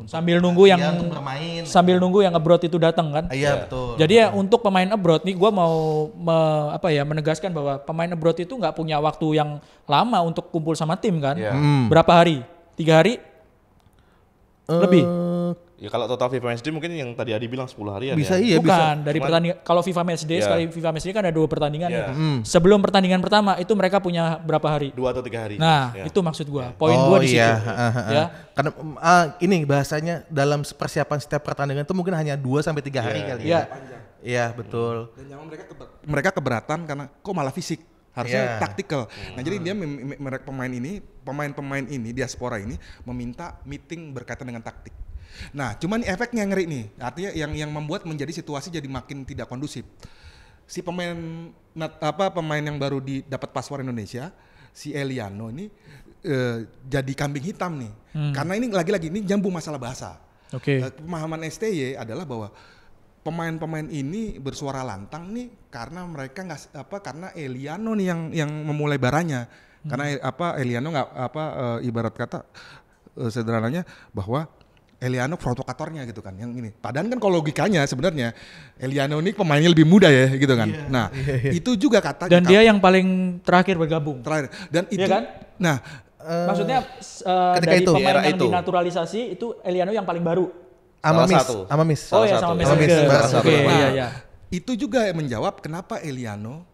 Sambil nunggu yang Iya, untuk bermain. sambil nunggu yang abroad itu datang kan? Iya betul. Jadi ya untuk pemain abroad nih gue mau menegaskan bahwa pemain abroad itu nggak punya waktu yang lama untuk kumpul sama tim kan? Iya. Berapa hari? 3 hari? Lebih? Ya kalau total FIFA Matchday mungkin yang tadi Adi bilang 10 harian Bisa ya. iya bisa. Bukan, dari pertandingan kalau FIFA Matchday, Iya. sekali FIFA Matchday kan ada 2 pertandingan Iya. ya. Sebelum pertandingan pertama itu mereka punya berapa hari? 2 atau 3 hari. Nah, Ya. itu maksud gua. Poin gua di situ. Iya. Ya. Karena ini bahasanya dalam persiapan setiap pertandingan itu mungkin hanya 2 sampai 3 hari kali Iya. ya. Iya, betul. Dan nyaman mereka keberatan karena kok malah fisik. Harusnya Iya. taktikal. Nah, jadi dia mereka pemain-pemain ini diaspora ini meminta meeting berkaitan dengan taktik. Nah, cuman efeknya ngeri nih. Artinya yang membuat menjadi situasi jadi makin tidak kondusif. Si pemain yang baru dapat paspor Indonesia, si Eliano ini jadi kambing hitam nih. Karena ini lagi-lagi ini nyambung masalah bahasa. Oke. Pemahaman STY adalah bahwa pemain-pemain ini bersuara lantang nih karena mereka karena Eliano nih yang memulai baranya. Karena Eliano ibarat kata sederhananya bahwa Eliano provokatornya gitu kan yang ini. Padahal kan kalau logikanya sebenarnya Eliano ini pemainnya lebih muda ya gitu kan. Nah, itu juga Dan dia yang paling terakhir bergabung. terakhir dan itu Iya kan? Nah, Maksudnya ketika dari itu, pemain era yang itu. dinaturalisasi itu Eliano yang paling baru. Sama Salah Miss, satu. sama Miss. Oh ya satu. sama Sama Messenger. Messenger. Oke, Salah satu. iya iya. itu juga yang menjawab kenapa Eliano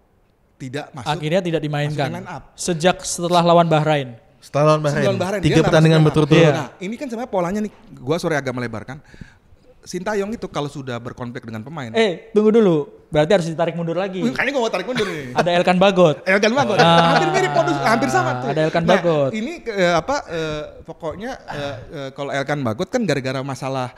tidak masuk Akhirnya tidak dimainkan. masuk line up. Sejak setelah lawan Bahrain. Setelah lawan Bahrain. Sebelum Bahrain, 3 dia nggak pertandingan masuk berturut-turut. Iya. Nah, ini kan sebenarnya polanya nih, gua sore agak melebarkan. Sintayong itu kalau sudah berkonflik dengan pemain, Tunggu dulu. Berarti harus ditarik mundur lagi. kayaknya gua mau tarik mundur nih. Ada Elkan Bagot. Elkan Bagot, hampir mirip modus, hampir sama tuh. ada Elkan Bagot. Ini pokoknya kalau Elkan Bagot kan gara-gara masalah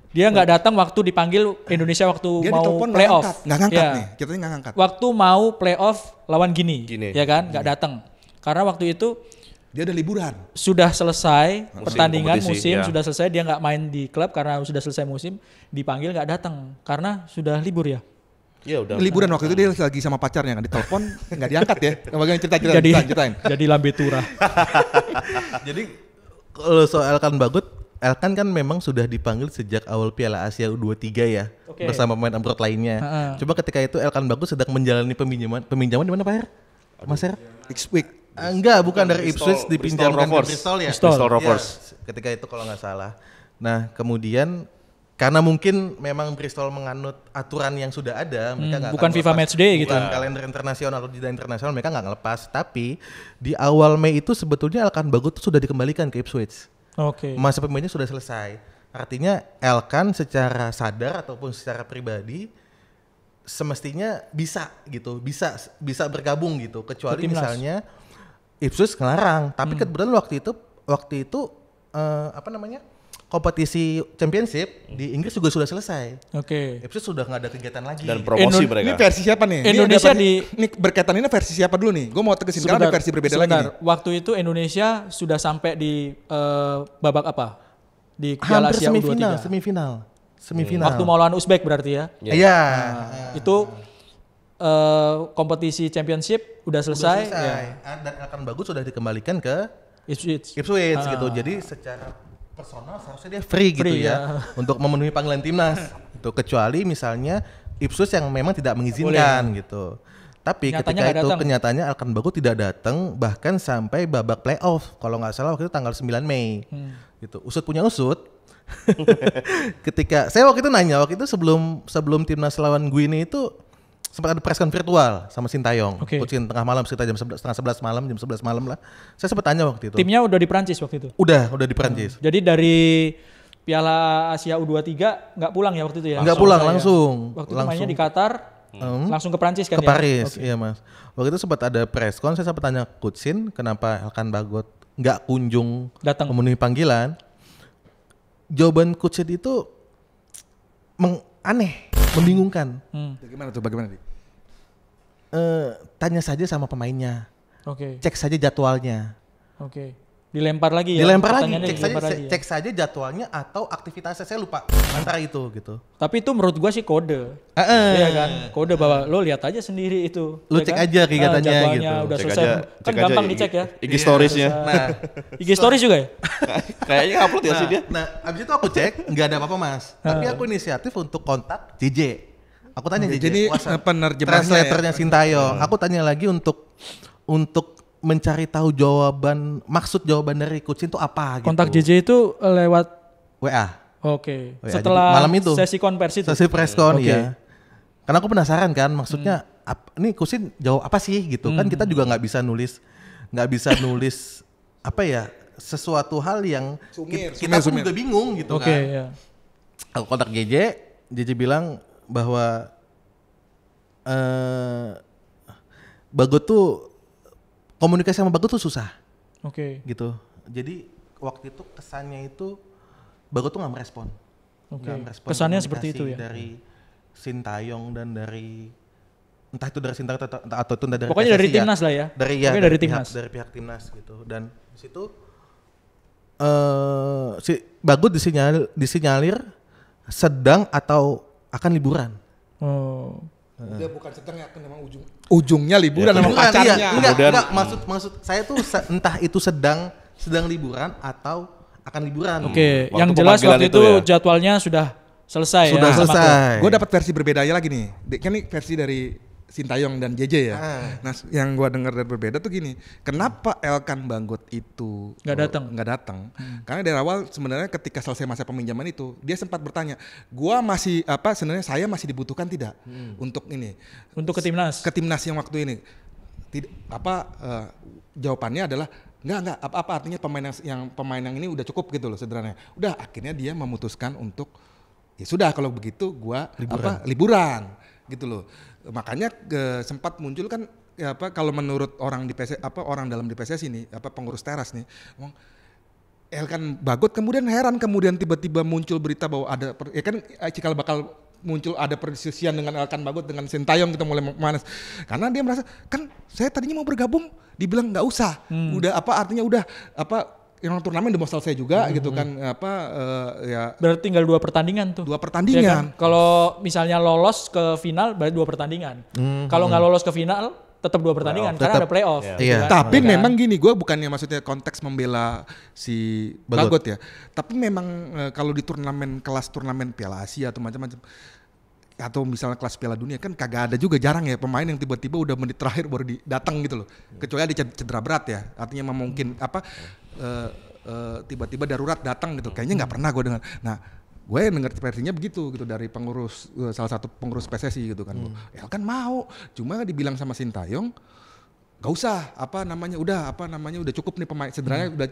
Dia nggak datang waktu dipanggil Indonesia waktu dia mau ditelepon playoff. nggak ngangkat Ya. nih, kita nggak ngangkat. Waktu mau playoff lawan Gini, Gini. ya kan? Nggak datang. Karena waktu itu Dia ada liburan. sudah selesai pertandingan kompetisi, musim, ya. sudah selesai, dia nggak main di klub karena sudah selesai musim, dipanggil nggak datang karena sudah libur ya. Ya udah. Liburan waktu itu dia lagi sama pacarnya, nggak ditelepon, nggak diangkat ya. Bagaimana Jadi ceritain. jadi lambe turah. Jadi kalau soal Elkan Bagot Elkan kan memang sudah dipanggil sejak awal Piala Asia U23 ya, bersama pemain abroad lainnya. Coba ketika itu Elkan Bagot sedang menjalani peminjaman di mana Pak Her? Mas Her? Ipswich. Enggak, bukan dari Ipswich, dipinjamkan ke Bristol ya. Bristol Rovers. Ya, ketika itu kalau nggak salah. Nah kemudian karena mungkin memang Bristol menganut aturan yang sudah ada, mereka nggak bukan akan FIFA melepas, Matchday gitu. bukan kalender internasional atau jeda internasional, mereka nggak ngelepas. Tapi di awal Mei itu sebetulnya Elkan Bagot itu sudah dikembalikan ke Ipswich. Masa pemainnya sudah selesai. Artinya Elkan secara sadar ataupun secara pribadi semestinya bisa gitu, bisa bergabung gitu. Kecuali misalnya Ipswich ngelarang. Tapi kebetulan waktu itu kompetisi championship di Inggris juga sudah selesai. Ipswich sudah nggak ada kegiatan lagi. Dan promosi mereka. Ini versi siapa nih? Indonesia ini berkaitan ini versi siapa dulu nih? Gue mau tegesin karena ada versi berbeda lagi nih. Waktu itu Indonesia sudah sampai di babak apa? Di Piala Asia U23. Semifinal. Waktu mau lawan Uzbek berarti ya? Iya. Itu kompetisi championship udah selesai. Dan Elkan Bagot sudah dikembalikan ke Ipswich gitu. Jadi secara personal seharusnya dia free gitu ya untuk memenuhi panggilan timnas. Itu kecuali misalnya Ipswich yang memang tidak mengizinkan gitu. Tapi ketika itu kenyataannya Elkan Bagot tidak datang bahkan sampai babak playoff. Kalau nggak salah waktu itu tanggal 9 Mei. Gitu. Usut punya usut. Ketika saya waktu itu nanya, waktu itu sebelum timnas lawan Guinea itu sempat ada press conference virtual sama Sintayong. Coach Shin tengah malam sekitar jam 11 malam lah. Saya sempat tanya waktu itu. Timnya udah di Prancis waktu itu? Udah di Prancis. Jadi dari Piala Asia U23 nggak pulang ya waktu itu ya? Nggak pulang langsung. Waktu itu mainnya di Qatar, langsung ke Prancis kan ya? Ke Paris, iya Mas. Waktu itu sempat ada press conference, saya sempat tanya Coach Shin kenapa Elkan Bagot nggak kunjung datang memenuhi panggilan. Jawaban Coach Shin itu aneh, membingungkan. Bagaimana? Tanya saja sama pemainnya. Cek saja jadwalnya. Dilempar lagi ya? Cek saja jadwalnya atau aktivitasnya, saya lupa antara itu gitu. Tapi itu menurut gua sih kode. Iya kan? Kode bahwa lo lihat aja sendiri itu. Lo cek aja kegiatannya gitu. Udah selesai. Kan gampang dicek ya. IG storiesnya. IG stories juga ya? Kayaknya upload ya sih dia. Nah, abis itu aku cek nggak ada apa-apa Mas. Tapi aku inisiatif untuk kontak JJ. Aku tanya JJ. Jadi translatornya Sintayong. Aku tanya lagi untuk mencari tahu maksud jawaban dari Coach Shin itu apa gitu. Kontak JJ itu lewat WA. Setelah malam itu sesi konversi itu. Sesi preskon ya. Karena aku penasaran kan maksudnya ini Coach Shin jawab apa sih gitu. Kan kita juga nggak bisa nulis apa ya sesuatu hal yang kita pun juga bingung gitu kan. Ya. Aku kontak JJ bilang bahwa Bagot tuh komunikasi sama Bagot tuh susah. Gitu. Jadi waktu itu kesannya itu Bagot tuh nggak merespon. Kesannya seperti itu ya. Dari Sintayong dan dari entah itu dari Sintayong atau itu dari pokoknya dari timnas lah ya. Dari pihak timnas gitu. Dan di situ si Bagot disinyalir sedang atau akan liburan. Dia bukan sedang ya, kan memang ujungnya liburan memang pacarnya. Enggak, maksud saya tuh entah itu sedang liburan atau akan liburan. Yang jelas waktu itu jadwalnya sudah selesai. Gue dapat versi berbeda aja lagi nih. Kan ini versi dari Sintayong dan JJ ya. Nah, yang gue dengar dan berbeda tuh gini, kenapa Elkan Bagot itu nggak datang? Karena dari awal sebenarnya ketika selesai masa peminjaman itu, dia sempat bertanya, sebenarnya saya masih dibutuhkan tidak untuk ini? Untuk ke timnas? Ke timnas yang waktu ini. Jawabannya adalah enggak, apa artinya pemain yang ini udah cukup gitu loh sederhananya. Udah akhirnya dia memutuskan untuk ya sudah kalau begitu gua liburan gitu loh. Makanya sempat muncul kan ya kalau menurut orang di orang dalam di PSSI ini pengurus teras nih ngomong Elkan Bagot kemudian tiba-tiba muncul berita bahwa ada cikal bakal muncul ada perselisihan dengan Elkan Bagot dengan Sintayong, kita mulai manas karena dia merasa kan saya tadinya mau bergabung dibilang nggak usah udah artinya udah yang turnamen udah mau selesai juga gitu kan ya berarti tinggal 2 pertandingan tuh. 2 pertandingan. Ya kan? Kalau misalnya lolos ke final berarti 2 pertandingan. Kalau nggak lolos ke final tetap 2 pertandingan Playoff. karena Tetap. ada playoff. Iya. gitu Iya. kan. Tapi Iya kan? memang gini, gue bukannya maksudnya konteks membela si Bagot ya. Tapi memang kalau di turnamen kelas turnamen Piala Asia atau macam-macam atau misalnya kelas Piala Dunia kan kagak ada juga, jarang ya pemain yang tiba-tiba udah menit terakhir baru datang gitu loh. Kecuali ada cedera berat ya, artinya mungkin tiba-tiba darurat datang gitu. Kayaknya nggak pernah gue dengar. Nah, gue dengar versinya begitu gitu dari pengurus salah satu pengurus PSSI gitu kan. Ya kan mau, cuma dibilang sama Sintayong gak usah udah cukup nih pemain cederanya, udah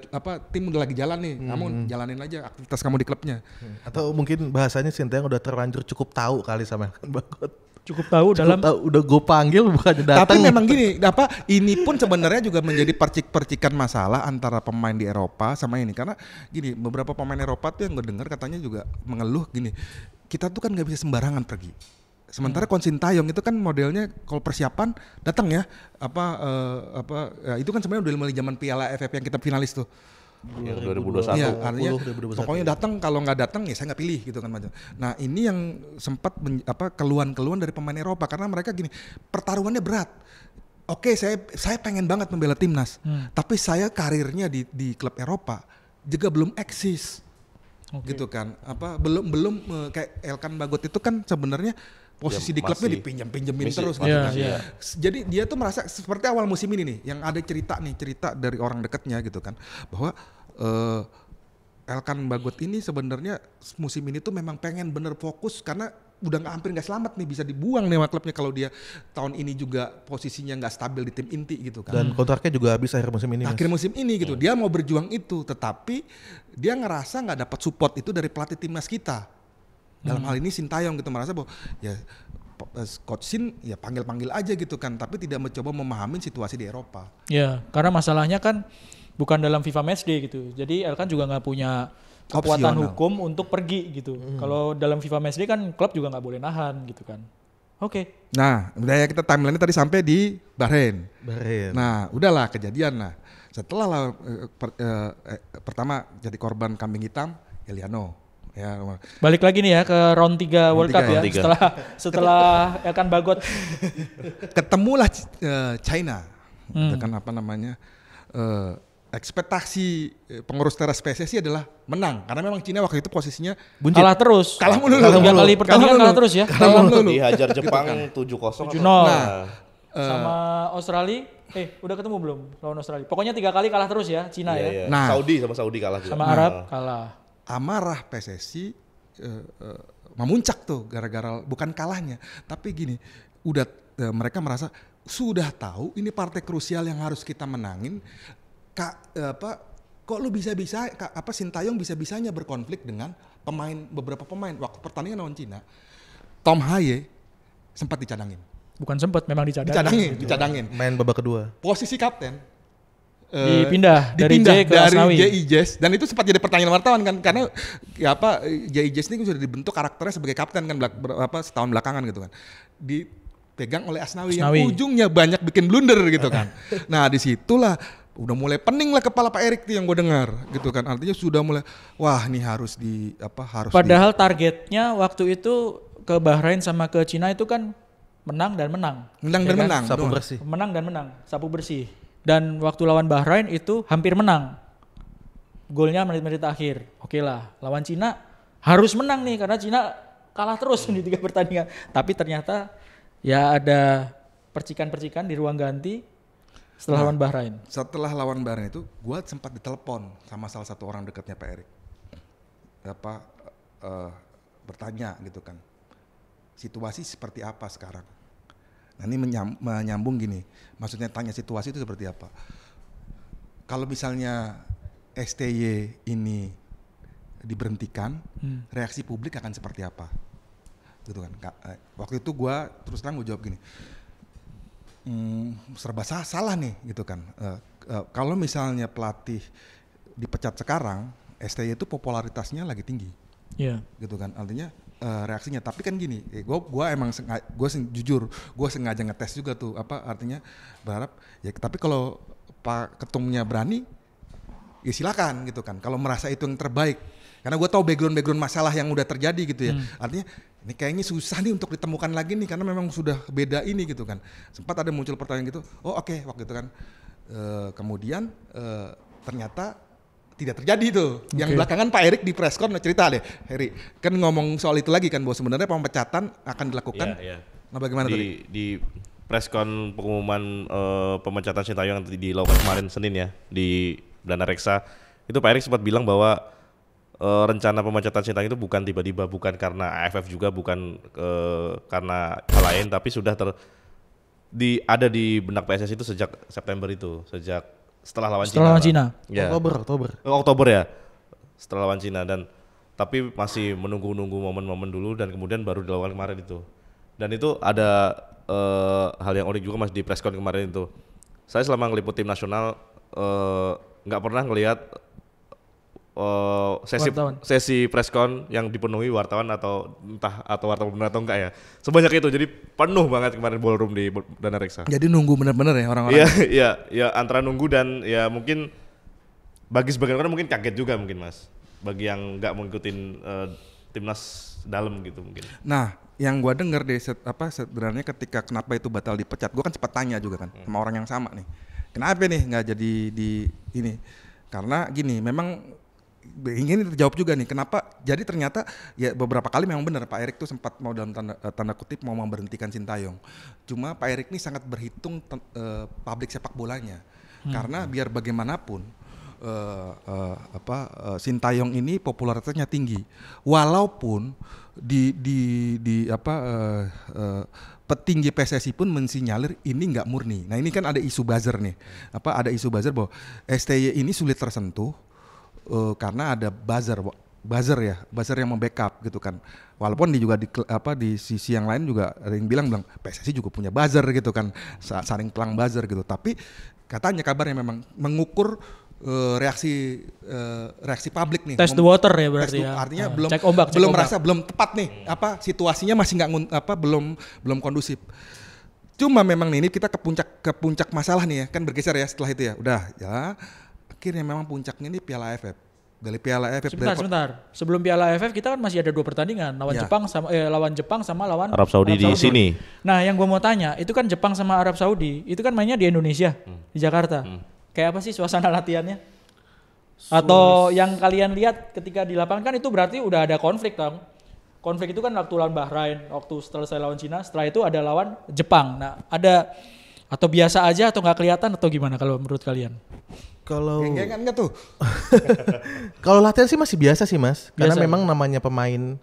tim udah lagi jalan nih, kamu jalanin aja aktivitas kamu di klubnya. Atau mungkin bahasanya Sintayong udah terlanjur cukup tahu kali sama Elkan Bagot. Cukup tahu Udah gue panggil bukannya datang. Tapi memang gini, ini pun sebenarnya juga menjadi percikan masalah antara pemain di Eropa sama ini, karena gini, beberapa pemain Eropa tuh yang gue dengar katanya juga mengeluh gini, kita tuh kan nggak bisa sembarangan pergi. Sementara Sintayong itu kan modelnya kalau persiapan datang ya, itu kan sebenarnya udah mulai zaman Piala AFF yang kita finalis tuh. Yang 2021. Iya, artinya 2021. pokoknya datang, kalau nggak datang ya saya nggak pilih gitu kan macam. Nah ini yang sempat keluhan-keluhan dari pemain Eropa karena mereka gini, pertaruhannya berat. Oke, saya pengen banget membela timnas, tapi saya karirnya di klub Eropa juga belum eksis, gitu kan. Belum kayak Elkan Bagot itu kan sebenarnya posisi di klubnya dipinjam-pinjemin terus gitu kan. Iya. Jadi dia tuh merasa seperti awal musim ini nih, yang ada cerita dari orang dekatnya gitu kan, bahwa Elkan Bagot ini sebenarnya musim ini tuh memang pengen bener fokus karena udah hampir nggak selamat nih, bisa dibuang nih sama klubnya kalau dia tahun ini juga posisinya nggak stabil di tim inti gitu kan. Dan kontraknya juga habis akhir musim ini. Akhir musim ini gitu, dia mau berjuang itu, tetapi dia ngerasa nggak dapat support itu dari pelatih timnas kita. Dalam hal ini Sintayong gitu, merasa bahwa ya Coach Sin ya panggil-panggil aja gitu kan, tapi tidak mencoba memahami situasi di Eropa. Ya, karena masalahnya kan bukan dalam FIFA Matchday gitu. Jadi Elkan juga nggak punya kekuatan Opsional. hukum untuk pergi gitu. Kalau dalam FIFA Matchday kan klub juga nggak boleh nahan gitu kan. Oke. Nah, udah ya, kita timeline tadi sampai di Bahrain. Nah, udahlah kejadian lah. Setelah pertama jadi korban kambing hitam, Eliano. Ya, Balik lagi nih ya ke round 3 World Cup ya. Round 3. Setelah Elkan Bagot ketemulah China. Itu kan ekspektasi pengurus teras PSSI adalah menang, karena memang Cina waktu itu posisinya Buncit. kalah terus. Kalah mulu. 3 kali pertandingan kalah terus ya. Kalah mulu. Dihajar Jepang 7-0. 7-0. Nah, Sama Australia. Udah ketemu belum lawan Australia? Pokoknya 3 kali kalah terus ya Cina ya. Iya. Nah. Sama Saudi kalah juga. Sama Arab kalah. Amarah PSSI memuncak tuh gara-gara bukan kalahnya, tapi gini, mereka merasa sudah tahu ini partai krusial yang harus kita menangin. Kok lu bisa-bisa Sintayong bisa-bisanya berkonflik dengan beberapa pemain waktu pertandingan lawan Cina. Tom Haye sempat dicadangin. Bukan sempat, memang dicadangin. Dicadangin. Main babak kedua. Posisi kapten Dipindah dari J ke dari Asnawi. J.I. Jazz, dan itu sempat jadi pertanyaan wartawan kan, karena J.I. Jazz ini sudah dibentuk karakternya sebagai kapten kan setahun belakangan gitu kan, dipegang oleh Asnawi yang ujungnya banyak bikin blunder gitu kan. Nah disitulah udah mulai pening lah kepala Pak Erik tuh yang gue dengar gitu kan, artinya sudah mulai wah ini harus Padahal targetnya waktu itu ke Bahrain sama ke Cina itu kan menang dan menang. Sapu bersih. Menang dan menang, sapu bersih. Dan waktu lawan Bahrain itu hampir menang. Golnya menit-menit akhir. Oke lah, lawan Cina harus menang nih karena Cina kalah terus di 3 pertandingan. Tapi ternyata ya ada percikan-percikan di ruang ganti setelah lawan Bahrain. Setelah lawan Bahrain itu gue sempat ditelepon sama salah satu orang dekatnya Pak Erik. Bertanya gitu kan, situasi seperti apa sekarang? Nah ini menyambung gini, maksudnya tanya situasi itu seperti apa. Kalau misalnya STY ini diberhentikan, reaksi publik akan seperti apa? Gitu kan. Waktu itu gue terus terang gue jawab gini, serba salah nih gitu kan. Kalau misalnya pelatih dipecat sekarang, STY itu popularitasnya lagi tinggi. Iya. Gitu kan, artinya reaksinya. Tapi kan gini, gue sengaja ngetes juga tuh, artinya berharap ya. Tapi kalau Pak Ketumnya berani, ya silakan gitu kan. Kalau merasa itu yang terbaik, karena gue tahu background masalah yang udah terjadi gitu ya. Artinya ini kayaknya susah nih untuk ditemukan lagi nih karena memang sudah beda ini gitu kan. Sempat ada muncul pertanyaan gitu, oke, waktu itu kan. Kemudian ternyata tidak terjadi tuh. Yang belakangan Pak Erik di preskon cerita deh, Heri kan ngomong soal itu lagi kan, bahwa sebenarnya pemecatan akan dilakukan. Nah bagaimana tadi? Di preskon pengumuman pemecatan Sintayong yang dilakukan kemarin Senin ya di Dana Reksa, itu Pak Erik sempat bilang bahwa rencana pemecatan Sintayong itu bukan tiba-tiba, bukan karena AFF juga, bukan karena hal lain, tapi sudah ada di benak PSSI itu sejak September itu, sejak setelah lawan Cina. Ya. Oktober ya, setelah lawan Cina, dan tapi masih menunggu momen-momen dulu dan kemudian baru dilakukan kemarin itu. Dan itu ada hal yang unik juga Mas di preskon kemarin itu. Saya selama ngeliput tim nasional nggak pernah ngelihat sesi preskon yang dipenuhi wartawan atau wartawan benar atau enggak ya. Sebanyak itu, jadi penuh banget kemarin ballroom di Dana Reksa. Jadi nunggu benar-benar ya orang-orang. Iya, antara nunggu dan ya mungkin bagi sebagian orang mungkin kaget juga mungkin Mas. Bagi yang nggak mengikutin timnas dalam gitu mungkin. Nah, yang gua denger deh sebenarnya ketika kenapa itu batal dipecat, gua kan sempat tanya juga kan sama orang yang sama nih. Kenapa nih nggak jadi di ini? Karena gini, memang ingin terjawab juga nih kenapa. Jadi ternyata ya beberapa kali memang benar Pak Erik tuh sempat mau dalam tanda kutip mau memberhentikan Sintayong. Cuma Pak Erik ini sangat berhitung publik sepak bolanya. Karena biar bagaimanapun Sintayong ini popularitasnya tinggi. Walaupun petinggi PSSI pun mensinyalir ini nggak murni. Nah ini kan ada isu buzzer nih. Ada isu buzzer bahwa STY ini sulit tersentuh karena ada buzzer yang membackup gitu kan. Walaupun di sisi yang lain juga ada yang bilang PSSI juga punya buzzer gitu kan, saling pelang buzzer gitu. Tapi katanya kabarnya memang mengukur reaksi publik nih. Test the water ya berarti ya. Artinya belum merasa belum tepat nih, situasinya masih belum kondusif. Cuma memang ini kita ke puncak masalah nih ya, kan bergeser ya setelah itu ya. Udah ya. Akhirnya memang puncaknya ini Piala AFF. Dari Piala AFF. Sebentar. Sebelum Piala AFF kita kan masih ada 2 pertandingan, lawan Jepang sama lawan Arab Saudi di sini. Nah, yang gue mau tanya, itu kan Jepang sama Arab Saudi, itu kan mainnya di Indonesia, di Jakarta. Kayak apa sih suasana latihannya? Atau yang kalian lihat ketika di lapangan kan itu berarti udah ada konflik dong. Konflik itu kan waktu lawan Bahrain, waktu selesai lawan Cina, setelah itu ada lawan Jepang. Nah, ada atau biasa aja atau nggak kelihatan atau gimana kalau menurut kalian? Kalau geng-gengan nggak tuh? Kalau latihan sih masih biasa sih Mas, karena memang namanya pemain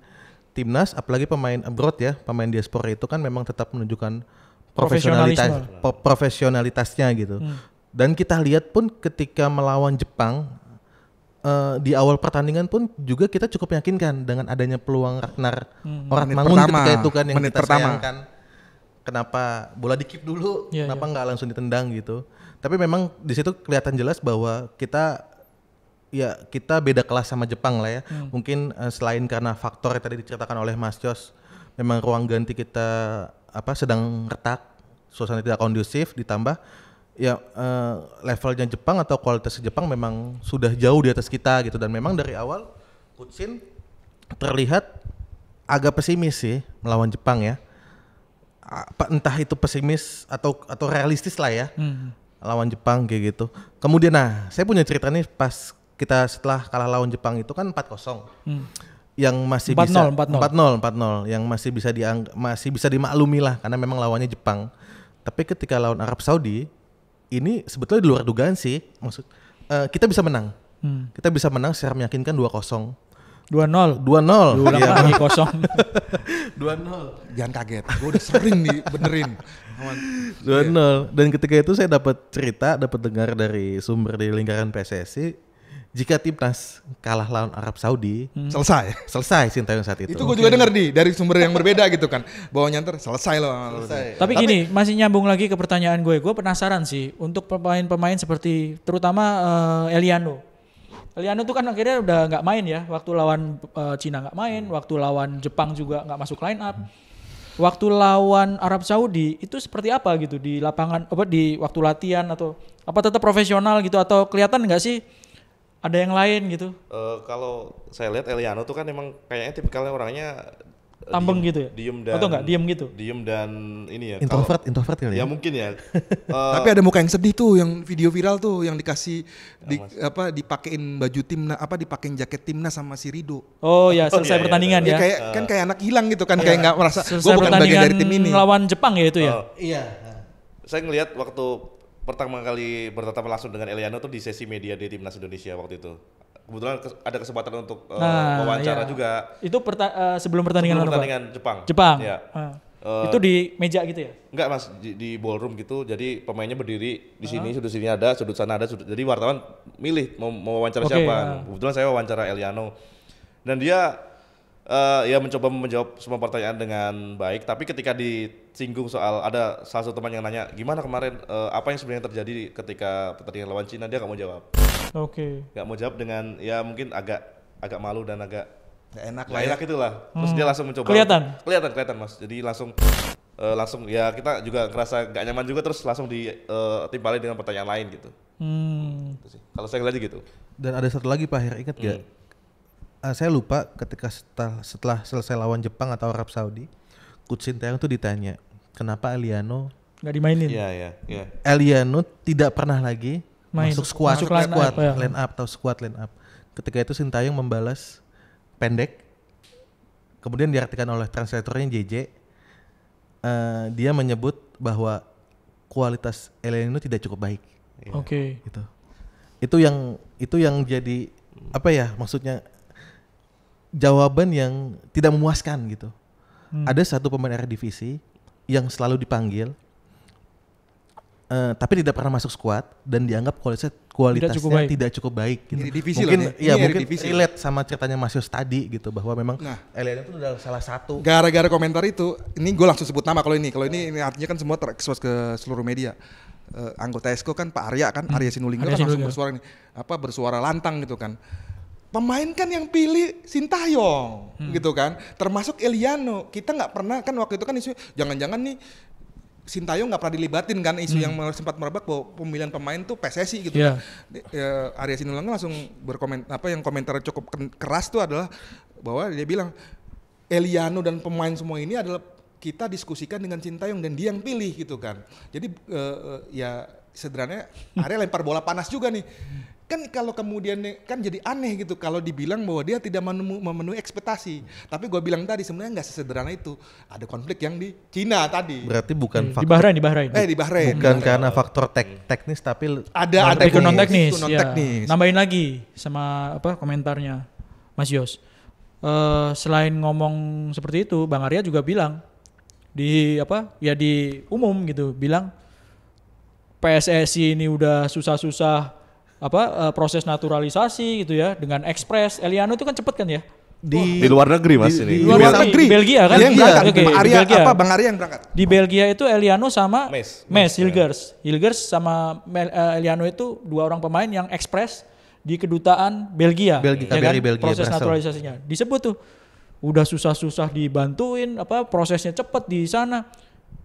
timnas, apalagi pemain abroad ya, pemain diaspora itu kan memang tetap menunjukkan profesionalitasnya gitu. Dan kita lihat pun ketika melawan Jepang di awal pertandingan pun juga kita cukup meyakinkan dengan adanya peluang Ragnar Oratmangun ketika itu kan yang kita sayangkan. Kenapa bola dikip dulu, kenapa nggak langsung ditendang gitu. Tapi memang di situ kelihatan jelas bahwa kita beda kelas sama Jepang lah ya. Mungkin selain karena faktor yang tadi diceritakan oleh Mas Jos, memang ruang ganti kita sedang retak, suasana tidak kondusif, ditambah levelnya Jepang atau kualitas Jepang memang sudah jauh di atas kita gitu. Dan memang dari awal Coach Shin terlihat agak pesimis sih melawan Jepang ya. Entah itu pesimis atau realistis lah ya. Lawan Jepang kayak gitu. Kemudian saya punya cerita nih pas kita setelah kalah lawan Jepang itu kan 4-0. Yang masih 4-0 yang masih bisa dimaklumi lah karena memang lawannya Jepang. Tapi ketika lawan Arab Saudi ini sebetulnya di luar dugaan sih. Kita bisa menang. Kita bisa menang secara meyakinkan 2-0. 2-0. Diulang lagi kosong. 2-0. Jangan kaget, gue udah sering dibenerin. 2-0. Dan ketika itu saya dapat dengar dari sumber di lingkaran PSSI, jika timnas kalah lawan Arab Saudi, selesai Sintayong saat itu. Itu gue juga dengar dari sumber yang berbeda gitu kan, bahwa nyantar selesai loh. Tapi gini, masih nyambung lagi ke pertanyaan gue penasaran sih untuk pemain-pemain seperti terutama Eliano tuh kan akhirnya udah nggak main ya, waktu lawan Cina nggak main, waktu lawan Jepang juga nggak masuk line up, waktu lawan Arab Saudi itu seperti apa gitu di lapangan, di waktu latihan atau tetap profesional gitu atau kelihatan nggak sih ada yang lain gitu? Kalau saya lihat Eliano tuh kan emang kayaknya tipikalnya orangnya tambeng gitu ya? Diem dan atau enggak diem gitu? Diem dan ini ya. Introvert kali Ya ya. mungkin ya. Tapi ada muka yang sedih tuh, yang video viral tuh, yang dikasih dipakein baju timnas, dipakein jaket timnas sama si Rido. Oh ya, selesai iya, pertandingan Ya ya. kayak kan kayak anak hilang gitu kan, kayak nggak merasa gue Selesai bukan bagian pertandingan dari tim ini. lawan Jepang ya itu ya. Iya. Saya ngelihat waktu pertama kali bertatap langsung dengan Eliano tuh di sesi media di Timnas Indonesia waktu itu. Kebetulan ada kesempatan untuk wawancara iya. juga. Itu sebelum pertandingan Sebelum apa? pertandingan Jepang. Jepang. Ya. Itu di meja gitu ya? Enggak mas, di ballroom gitu, jadi pemainnya berdiri di sini, sudut sini ada, sudut sana ada, jadi wartawan milih mau wawancara siapa. Kebetulan saya wawancara Eliano, dan dia ya mencoba menjawab semua pertanyaan dengan baik, tapi ketika disinggung soal ada salah satu teman yang nanya, gimana kemarin, apa yang sebenarnya terjadi ketika pertandingan lawan Cina, dia nggak mau jawab. Nggak mau jawab dengan ya mungkin agak malu dan agak Nggak enak itulah. Terus dia langsung mencoba. Kelihatan mas. Jadi langsung ya kita juga ngerasa gak nyaman juga, terus langsung ditimpalin dengan pertanyaan lain gitu. Gitu sih. Kalau saya ngeliat gitu. Dan ada satu lagi Pak Her, ingat gak? Saya lupa ketika setelah selesai lawan Jepang atau Arab Saudi, Coach Sintayong tuh ditanya, kenapa Eliano nggak dimainin? Iya. Eliano tidak pernah lagi masuk squad line up. Ketika itu Sintayong membalas pendek, kemudian diartikan oleh translatornya JJ, dia menyebut bahwa kualitas Eliano tidak cukup baik. Oke. Itu yang jadi apa ya, maksudnya jawaban yang tidak memuaskan gitu. Ada satu pemain Eredivisie yang selalu dipanggil, tapi tidak pernah masuk squad dan dianggap kualitasnya tidak cukup baik gitu. Mungkin relate sama ceritanya Mas Yos tadi gitu, bahwa memang Eliano itu adalah salah satu. Gara-gara komentar itu, ini gue langsung sebut nama kalau ini artinya kan semua terekspos ke seluruh media. Anggota ESCO kan Pak Arya kan, Arya Sinulinga kan langsung bersuara lantang gitu kan. Pemain kan yang pilih Sintayong gitu kan, termasuk Eliano. Kita nggak pernah kan waktu itu kan isu jangan-jangan nih Sintayong nggak pernah dilibatin kan, isu yang sempat merebak bahwa pemilihan pemain tuh PSSI gitu kan. Arya Sinulinga langsung yang komentar cukup keras tuh adalah bahwa dia bilang Eliano dan pemain semua ini adalah kita diskusikan dengan Sintayong dan dia yang pilih gitu kan. Jadi ya sederhananya Arya lempar bola panas juga nih. Kan kalau kemudian kan jadi aneh gitu kalau dibilang bahwa dia tidak memenuhi ekspektasi. Tapi gue bilang tadi sebenarnya nggak sesederhana itu. Ada konflik yang di Cina tadi. Berarti bukan di Bahrain. Di Bahrain. Bukan karena faktor teknis, tapi ada non teknis. Ya. Nambahin lagi sama komentarnya Mas Yos. Selain ngomong seperti itu, Bang Arya juga bilang di umum gitu, bilang PSSI ini udah susah-susah proses naturalisasi gitu ya, dengan ekspres. Eliano itu kan cepet kan ya? Di luar negeri mas ini. Di luar negeri. Belgia kan? Bang Arya yang berangkat. Di Belgia itu Eliano sama Mes Hilgers. Hilgers sama Eliano itu dua orang pemain yang ekspres di kedutaan Belgia. KBRI Belgia. Proses naturalisasinya. Disebut tuh udah susah-susah dibantuin, prosesnya cepet di sana.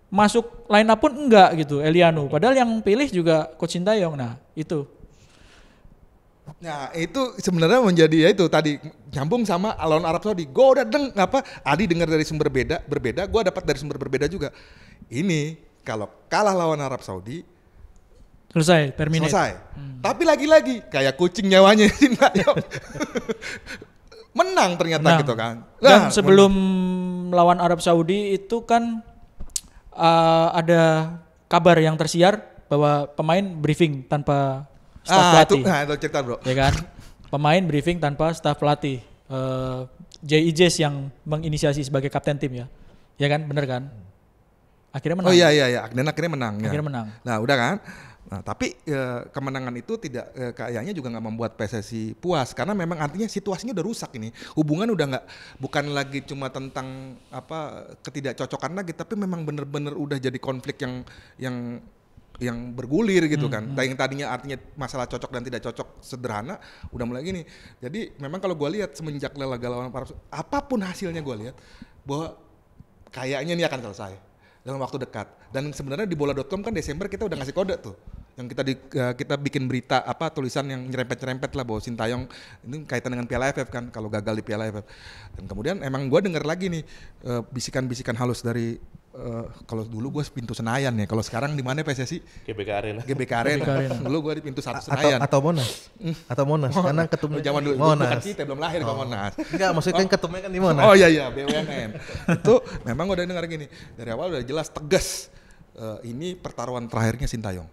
Masuk line up pun enggak gitu Eliano. Padahal yang pilih juga Coach Sintayong. Nah, itu. Nah itu sebenarnya menjadi ya itu tadi nyambung sama lawan Arab Saudi. Gue udah Adi dengar dari sumber berbeda, gue dapat dari sumber berbeda juga. Ini kalau kalah lawan Arab Saudi selesai, terminate. Tapi lagi-lagi kayak kucing nyawanya Sintayong. Menang ternyata gitu kan. Dan sebelum lawan Arab Saudi itu kan ada kabar yang tersiar bahwa pemain briefing tanpa staf pelatih. Itu cerita bro. Ya kan? Pemain briefing tanpa staf pelatih. J.I.J. yang menginisiasi sebagai kapten tim ya. Ya kan? Bener kan? Akhirnya menang. Oh iya. Dan akhirnya menang. Akhirnya menang. Nah udah kan? Nah tapi kemenangan itu tidak kayaknya juga nggak membuat PSSI puas. Karena memang artinya situasinya udah rusak ini. Hubungan udah bukan lagi cuma tentang ketidakcocokan lagi. Tapi memang bener-bener udah jadi konflik yang bergulir gitu kan. Yang tadinya artinya masalah cocok dan tidak cocok sederhana, udah mulai gini. Jadi memang kalau gue lihat semenjak laga lawan apapun hasilnya gue lihat bahwa kayaknya ini akan selesai dalam waktu dekat. Dan sebenarnya di bola.com kan Desember kita udah ngasih kode tuh. yang kita bikin berita tulisan yang nyerempet-nyerempet lah bahwa Sintayong ini kaitan dengan Piala AFF kan kalau gagal di Piala AFF. Dan kemudian emang gue denger lagi nih bisikan-bisikan halus dari kalau dulu gue pintu Senayan ya, kalau sekarang di mana PSSI? GBK Arena. Dulu gue di pintu 1 Senayan. Atau Monas. Karena ketumnya zaman dulu Monas. bukan kita belum lahir ke Monas. Enggak, maksudnya kan ketumnya kan di Monas. Oh iya BUMN. Itu memang udah dengar gini. Dari awal udah jelas tegas. Ini pertaruhan terakhirnya Sintayong.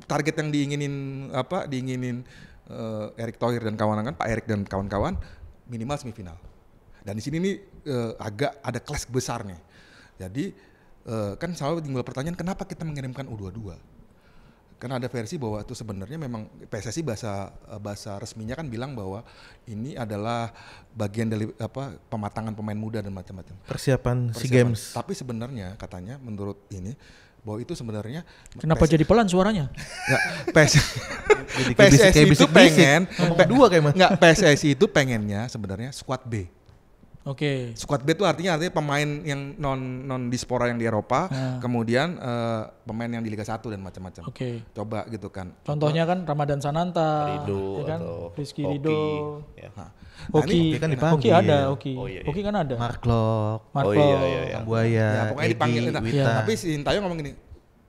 Target yang diinginin Erick Thohir dan kawan-kawan, Pak Erick dan kawan-kawan minimal semifinal. Dan di sini nih agak ada kelas besar nih. Jadi kan selalu timbul pertanyaan kenapa kita mengirimkan U22? Karena ada versi bahwa itu sebenarnya memang PSSI bahasa resminya kan bilang bahwa ini adalah bagian dari pematangan pemain muda dan macam-macam. Persiapan SEA Games. Tapi sebenarnya katanya menurut ini bahwa itu sebenarnya kenapa jadi pelan suaranya? PSSI itu pengen PSSI itu pengennya sebenarnya squad B. Oke. Squad B itu artinya pemain yang non diaspora yang di Eropa, kemudian pemain yang di Liga 1 dan macam-macam. Oke. Coba gitu kan. Kan Ramadan Sananta, Rido, ya kan? Rizky Rizky Rido, ya. Hoki kan dipanggil. Hoki ada, Hoki. Oh, iya. Hoki kan ada. Mark Lok, Oh iya. Buaya, Ya, pokoknya dipanggil. Wita. Tapi si Sintayong ngomong gini,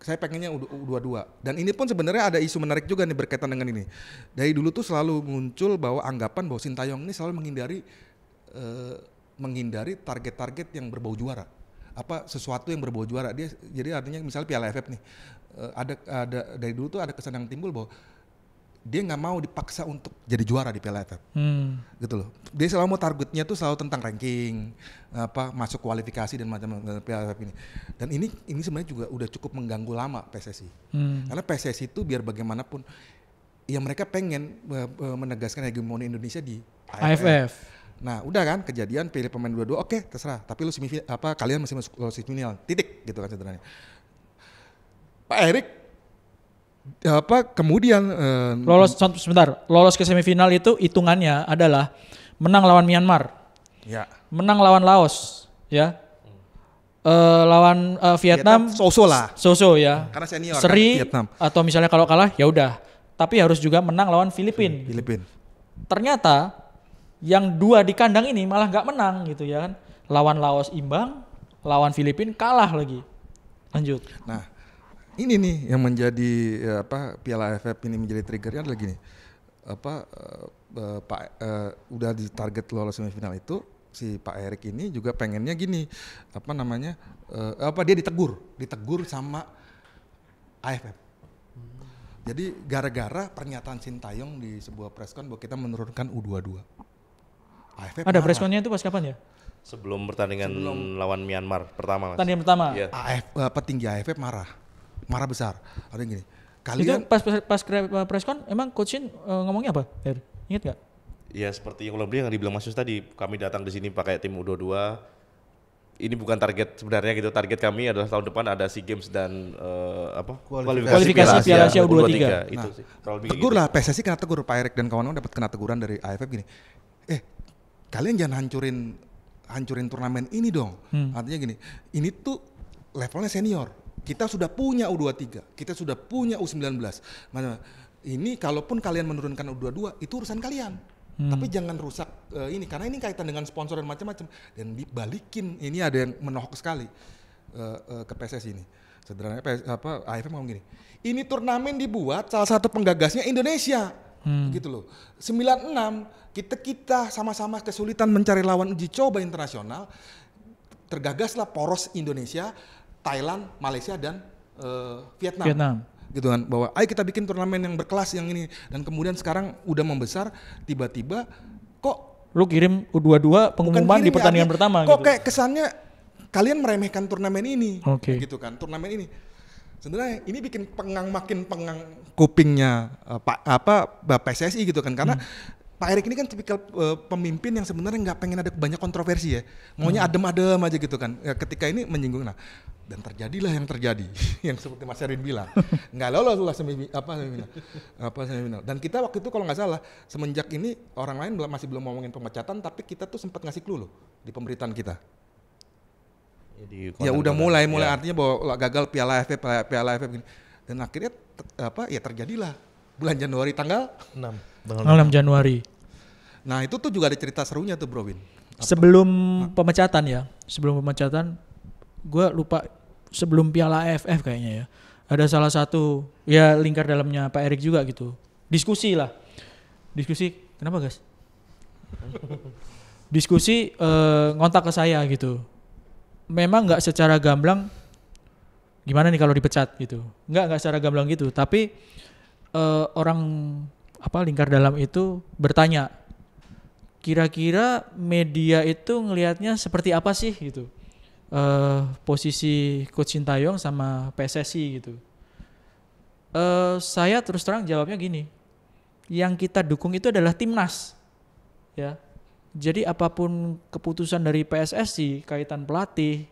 saya pengennya U22. Dan ini pun sebenarnya ada isu menarik juga nih berkaitan dengan ini. Dari dulu tuh selalu muncul bahwa anggapan bahwa Sintayong ini selalu menghindari target-target yang berbau juara. Sesuatu yang berbau juara. Dia jadi artinya misalnya Piala AFF nih. Ada dari dulu tuh ada kesan yang timbul bahwa dia nggak mau dipaksa untuk jadi juara di Piala AFF. Gitu loh. Dia selalu mau targetnya tuh selalu tentang ranking, masuk kualifikasi dan macam-macam Piala AFF ini. Dan ini sebenarnya juga udah cukup mengganggu lama PSSI. Karena PSSI itu biar bagaimanapun ya mereka pengen menegaskan hegemoni Indonesia di AFF. Nah, udah kan kejadian pilih pemain 22, oke, terserah. Tapi lu kalian masih masuk semifinal. Titik gitu kan sebenarnya. Pak Erick kemudian lolos ke semifinal itu hitungannya adalah menang lawan Myanmar. Ya. Menang lawan Laos, ya. Lawan Vietnam so-so ya. Karena senior seri kan Vietnam. Atau misalnya kalau kalah ya udah. Tapi harus juga menang lawan Filipina. Ternyata yang 2 di kandang ini malah nggak menang gitu ya kan. Lawan Laos imbang, lawan Filipina kalah lagi. Lanjut. Nah, ini nih yang menjadi Piala AFF ini menjadi triggernya adalah gini. Udah di target lolos semifinal itu si Pak Erick ini juga pengennya gini, dia ditegur sama AFF. Jadi gara-gara pernyataan Sintayong di sebuah preskon bahwa kita menurunkan U22. AFF ada preskonnya itu pas kapan ya? Sebelum pertandingan lawan Myanmar pertama, Mas. Pertandingan pertama. Iya. Petinggi AFF marah besar. Ada yang gini. Itu pas preskon emang coach Shin ngomongnya apa? Ingat nggak? Ya seperti yang dibilang Mas Yus tadi, kami datang di sini pakai tim U22. Ini bukan target sebenarnya gitu. Target kami adalah tahun depan ada SEA Games dan kualifikasi Piala Asia U23. Itu sih. Tegur lah PSSI kena tegur, Pak Erick dan kawan-kawan dapat kena teguran dari AFF gini. Kalian jangan hancurin turnamen ini dong. Artinya gini, ini tuh levelnya senior. Kita sudah punya U23, kita sudah punya U19. Ini kalaupun kalian menurunkan U22 itu urusan kalian. Tapi jangan rusak ini karena ini kaitan dengan sponsor dan macam-macam. Dan dibalikin ini ada yang menohok sekali ke PSSI ini. Sederhananya AFF ngomong gini. Ini turnamen dibuat salah satu penggagasnya Indonesia. Gitu loh. 96 kita sama-sama kesulitan mencari lawan uji coba internasional. Tergagaslah poros Indonesia, Thailand, Malaysia dan Vietnam. Gitu kan, bahwa ayo kita bikin turnamen yang berkelas yang ini, dan kemudian sekarang udah membesar, tiba-tiba kok lu kirim U22 pengumuman di pertandingan pertama kok gitu. Kayak kesannya kalian meremehkan turnamen ini. Gitu kan, turnamen ini sebenarnya ini bikin makin pengang kupingnya PSSI gitu kan, karena Pak Erick ini kan tipikal pemimpin yang sebenarnya nggak pengen ada banyak kontroversi ya, maunya adem-adem aja gitu kan. Ya, ketika ini menyinggung, dan terjadilah yang terjadi, yang seperti Mas Erwin bilang, nggak lolos semifinal. Dan kita waktu itu kalau nggak salah, semenjak ini orang lain masih belum ngomongin pemecatan, tapi kita tuh sempat ngasih clue loh di pemberitaan kita. Ya udah mulai artinya bahwa gagal Piala AFF gini. Dan akhirnya terjadilah bulan Januari tanggal 6. 6 Januari. Nah itu tuh juga ada cerita serunya tuh Bro Win. Sebelum pemecatan gue lupa, sebelum Piala AFF kayaknya ya, ada salah satu ya lingkar dalamnya Pak Erik juga gitu, diskusi, kenapa guys? Diskusi ngontak ke saya gitu, memang nggak secara gamblang gimana nih kalau dipecat gitu, nggak secara gamblang gitu, tapi orang lingkar dalam itu bertanya, kira-kira media itu ngelihatnya seperti apa sih gitu, posisi Coach Sintayong sama PSSI gitu. Saya terus terang jawabnya gini, yang kita dukung itu adalah timnas, ya. Jadi apapun keputusan dari PSSI kaitan pelatih,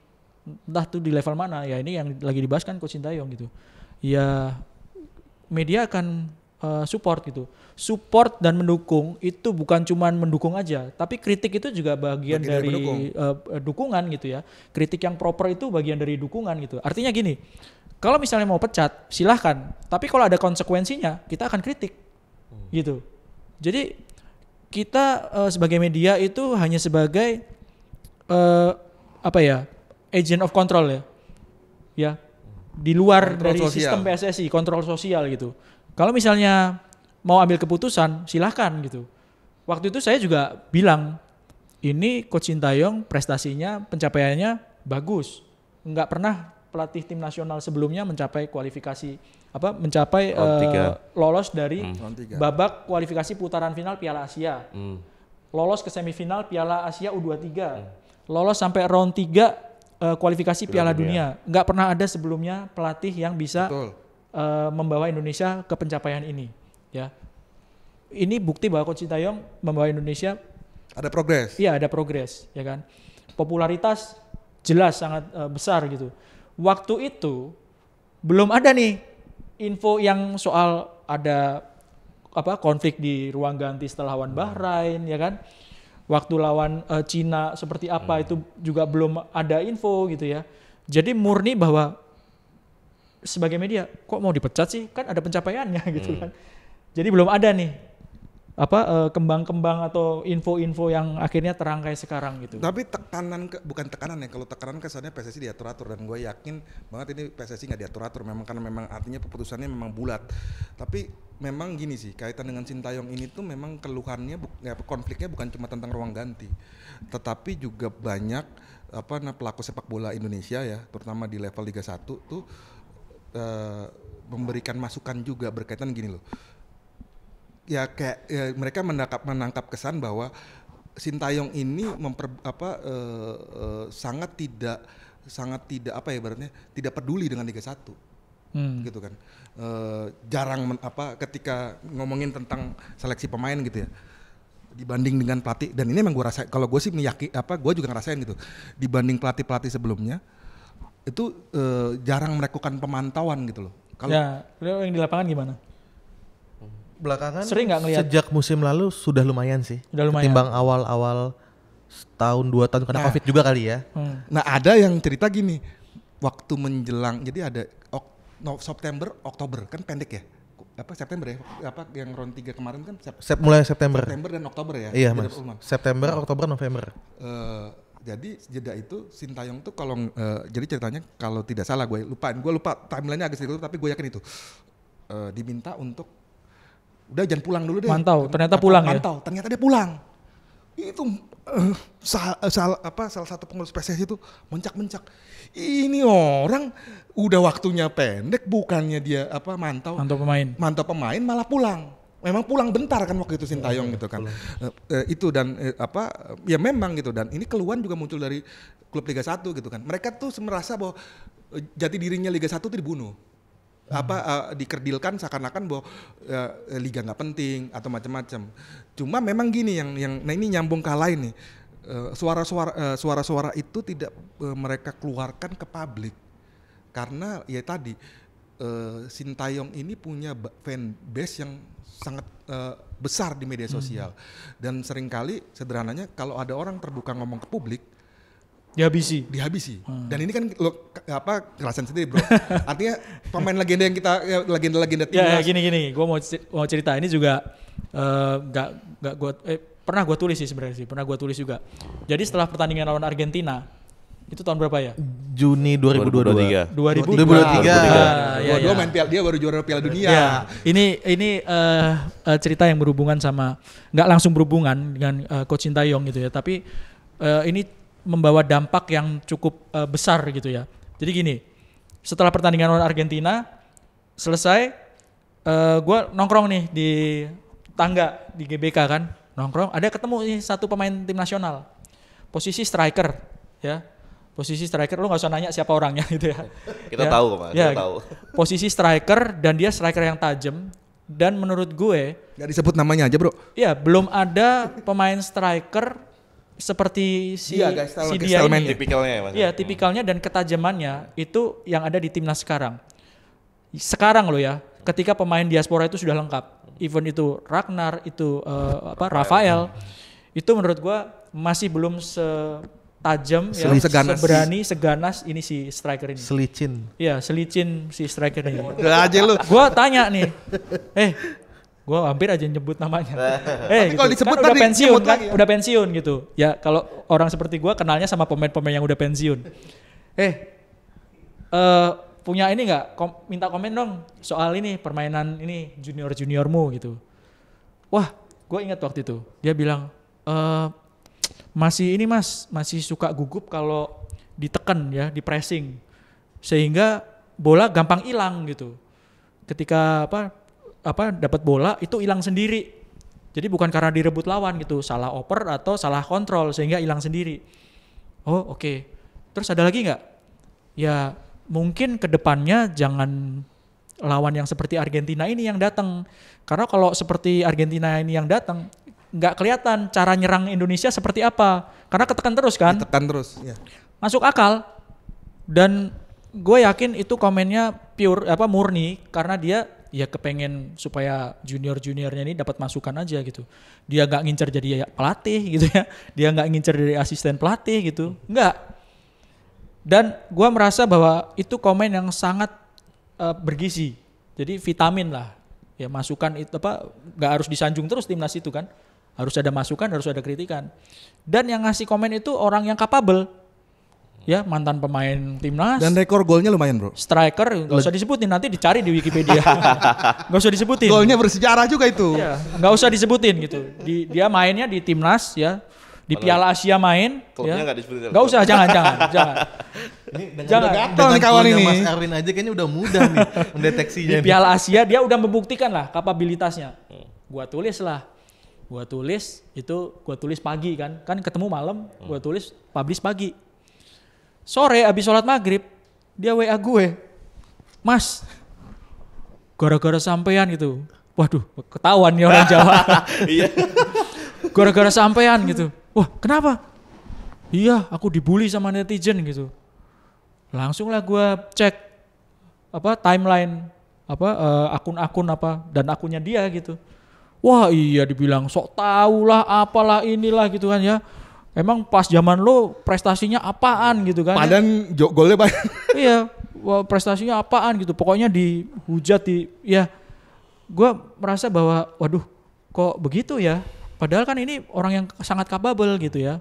entah tuh di level mana, ya ini yang lagi dibahas kan Coach Sintayong gitu. Ya media akan support gitu. Support dan mendukung itu bukan cuman mendukung aja, tapi kritik itu juga bagian dari dukungan gitu ya. Kritik yang proper itu bagian dari dukungan gitu. Artinya gini, kalau misalnya mau pecat silahkan, tapi kalau ada konsekuensinya kita akan kritik gitu. Jadi kita sebagai media itu hanya sebagai agent of control ya di luar kontrol dari sosial. Sistem PSSI, kontrol sosial gitu. Kalau misalnya mau ambil keputusan silahkan gitu. Waktu itu saya juga bilang, ini Coach Sintayong prestasinya, pencapaiannya bagus, nggak pernah pelatih tim nasional sebelumnya mencapai kualifikasi lolos dari babak kualifikasi putaran final Piala Asia, lolos ke semifinal Piala Asia U23, lolos sampai round 3 kualifikasi Piala Dunia. Nggak pernah ada sebelumnya pelatih yang bisa membawa Indonesia ke pencapaian ini, ya. Ini bukti bahwa Coach Sintayong membawa Indonesia ada progres. Iya, ada progres, ya kan. Popularitas jelas sangat besar gitu. Waktu itu belum ada nih info yang soal ada konflik di ruang ganti setelah lawan Bahrain, ya kan. Waktu lawan Cina seperti apa itu juga belum ada info gitu ya. Jadi murni bahwa sebagai media kok mau dipecat sih, kan ada pencapaiannya gitu kan. Jadi belum ada nih kembang-kembang atau info-info yang akhirnya terangkai sekarang gitu. Tapi bukan tekanan ya, kalau tekanan kesannya PSSI diatur-atur, dan gue yakin banget ini PSSI nggak diatur-atur, memang karena memang artinya keputusannya memang bulat. Tapi memang gini sih, kaitan dengan Sintayong ini tuh memang keluhannya konfliknya bukan cuma tentang ruang ganti, tetapi juga banyak pelaku sepak bola Indonesia ya, terutama di level Liga 1 tuh memberikan masukan juga berkaitan gini loh. Ya kayak mereka menangkap kesan bahwa Sintayong ini sangat tidak ibaratnya tidak peduli dengan Liga 1. Gitu kan. Jarang ketika ngomongin tentang seleksi pemain gitu ya. Dibanding dengan pelatih, dan ini emang gue rasain, kalau gue sih gue juga ngerasain gitu. Dibanding pelatih sebelumnya itu jarang melakukan pemantauan gitu loh. Kalau yang di lapangan gimana? Belakangan sering nggak ngelihat? Sejak musim lalu sudah lumayan sih. Ketimbang awal-awal setahun 2 tahun karena Covid juga kali ya. Nah ada yang cerita gini, waktu menjelang, jadi ada September, Oktober kan pendek ya. September ya? Yang round 3 kemarin kan mulai September dan Oktober ya. Iya Mas. September, Oktober, November. Jadi jeda itu Sintayong tuh kalau jadi ceritanya kalau tidak salah gue lupa timelinenya agak sedikit, tapi gue yakin itu diminta untuk udah jangan pulang dulu deh. Ternyata dia pulang. Itu salah satu pengurus PSSI itu mencak-mencak. Ini orang udah waktunya pendek, bukannya dia mantau pemain malah pulang. Memang pulang bentar kan waktu itu Sintayong gitu kan. Itu dan ya memang gitu, dan ini keluhan juga muncul dari klub Liga 1 gitu kan. Mereka tuh merasa bahwa jati dirinya Liga 1 itu dibunuh. Dikerdilkan seakan-akan bahwa liga nggak penting atau macam-macam. Cuma memang gini yang nah ini nyambung ke lain nih, suara-suara itu tidak mereka keluarkan ke publik karena ya tadi Sintayong ini punya fan base yang sangat besar di media sosial, dan seringkali sederhananya kalau ada orang terbuka ngomong ke publik Dihabisi. Dan ini kan lo ngerasain sendiri bro. Artinya pemain legenda yang kita legenda Ya timnas. gini, gue mau cerita ini juga pernah gue tulis sih sebenarnya sih, pernah gue tulis juga. Jadi setelah pertandingan lawan Argentina itu tahun berapa ya? Juni 2022. 2023. Dua main piala, dia baru juara Piala Dunia. Ya, ini cerita yang berhubungan sama, nggak langsung berhubungan dengan Coach Sintayong gitu ya, tapi ini membawa dampak yang cukup besar gitu ya. Jadi gini, setelah pertandingan lawan Argentina selesai, gue nongkrong nih di tangga di GBK kan, nongkrong, ada ketemu nih satu pemain tim nasional, posisi striker ya. Posisi striker, lu gak usah nanya siapa orangnya gitu ya. Kita tahu kok, Mas. Ya, Kita tahu. posisi striker dan dia striker yang tajam. Dan menurut gue, Gak disebut namanya aja bro. ya belum ada pemain striker seperti si dia ini. Tipikalnya ya Mas. Iya, tipikalnya dan ketajamannya itu yang ada di timnas sekarang. Sekarang loh ya, ketika pemain diaspora itu sudah lengkap. Even itu Ragnar, itu Rafael. Itu menurut gue masih belum tajam ya, seberani, seganas ini si striker ini. Selicin. Iya, selicin si striker ini. Udah aja lu. Gua tanya nih, gua hampir aja nyebut namanya. Tapi kalau disebut kan udah tadi, pensiun nyebut kan, lagi ya. udah pensiun gitu. Ya kalau orang seperti gua kenalnya sama pemain-pemain yang udah pensiun. Punya ini nggak? Minta komen dong soal ini permainan ini juniormu gitu. Wah, gua ingat waktu itu dia bilang. Masih suka gugup kalau ditekan ya, di pressing. Sehingga bola gampang hilang gitu. Ketika dapat bola itu hilang sendiri. Jadi bukan karena direbut lawan gitu, salah oper atau salah kontrol sehingga hilang sendiri. Oh, oke. Terus ada lagi nggak? Ya, mungkin kedepannya jangan lawan yang seperti Argentina ini yang datang. Karena kalau seperti Argentina ini yang datang, nggak kelihatan cara nyerang Indonesia seperti apa karena ketekan terus kan. Tekan terus ya. Masuk akal. Dan gue yakin itu komennya murni karena dia ya kepengen supaya juniornya ini dapat masukan aja gitu. Dia nggak ngincer jadi pelatih gitu ya, dia nggak ngincer dari asisten pelatih gitu, nggak. Dan gue merasa bahwa itu komen yang sangat bergizi, jadi vitamin lah ya, masukan itu nggak harus disanjung terus timnas itu kan. Harus ada masukan, harus ada kritikan. Dan yang ngasih komen itu orang yang capable. Ya, mantan pemain timnas. Dan rekor golnya lumayan bro. Striker, gak usah disebutin, nanti dicari di Wikipedia. Gak usah disebutin. Golnya bersejarah juga itu. Ya, gak usah disebutin gitu. Dia mainnya di timnas ya. Di Piala Asia main. Klubnya ya. gak disebutin. Gak usah, jangan. Jangan. Gatel nih kawan ini. Mas Erwin aja kayaknya udah mudah nih mendeteksinya. Di Piala Asia dia udah membuktikan lah kapabilitasnya. Gua tulis pagi kan ketemu malam, gua tulis publish pagi. Sore abis sholat maghrib dia WA gue, Mas, gara-gara sampean gitu. Waduh, ketahuan nih orang Jawa. Iya. Gara-gara sampean gitu. Wah, kenapa? Iya, aku dibully sama netizen gitu. Langsung lah gue cek timeline akun-akun dan akunnya dia gitu. Wah iya, dibilang sok tahu lah apalah inilah gitu kan ya. Emang pas zaman lo prestasinya apaan gitu kan. Padahal golnya banyak. Iya, prestasinya apaan gitu. Pokoknya dihujat gue merasa bahwa waduh kok begitu ya. Padahal kan ini orang yang sangat capable gitu ya,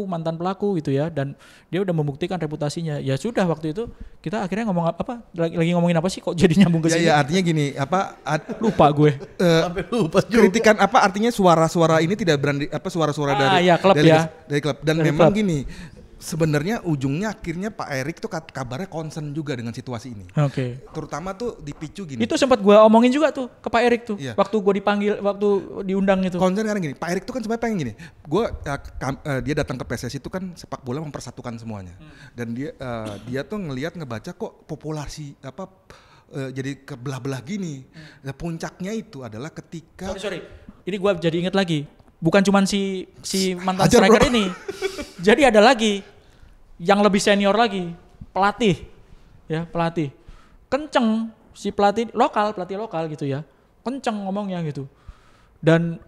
mantan pelaku gitu ya, dan dia udah membuktikan reputasinya. Ya sudah, waktu itu kita akhirnya ngomong lagi ngomongin apa sih kok jadi nyambung ke sini? Ya artinya gini, lupa gue. Sampai lupa juga. Kritikan artinya suara-suara ini tidak berani suara-suara dari klub dari klub, dan dari memang klub. Gini, sebenarnya ujungnya akhirnya Pak Erik tuh kabarnya concern juga dengan situasi ini. Oke. Terutama tuh dipicu gini. Itu sempat gue omongin juga tuh ke Pak Erik tuh. Iya. Waktu gue dipanggil, waktu diundang itu. Concern karena gini, Pak Erik tuh kan sebenarnya pengen gini. Dia datang ke PSSI itu kan sepak bola mempersatukan semuanya. Dan dia tuh ngebaca kok populasi jadi kebelah-belah gini. Nah, puncaknya itu adalah ketika Sorry. Ini gue jadi inget lagi. Bukan cuman si mantan striker ini. Jadi ada lagi yang lebih senior lagi, pelatih. Kenceng si pelatih lokal gitu ya. Kenceng ngomongnya gitu. Dan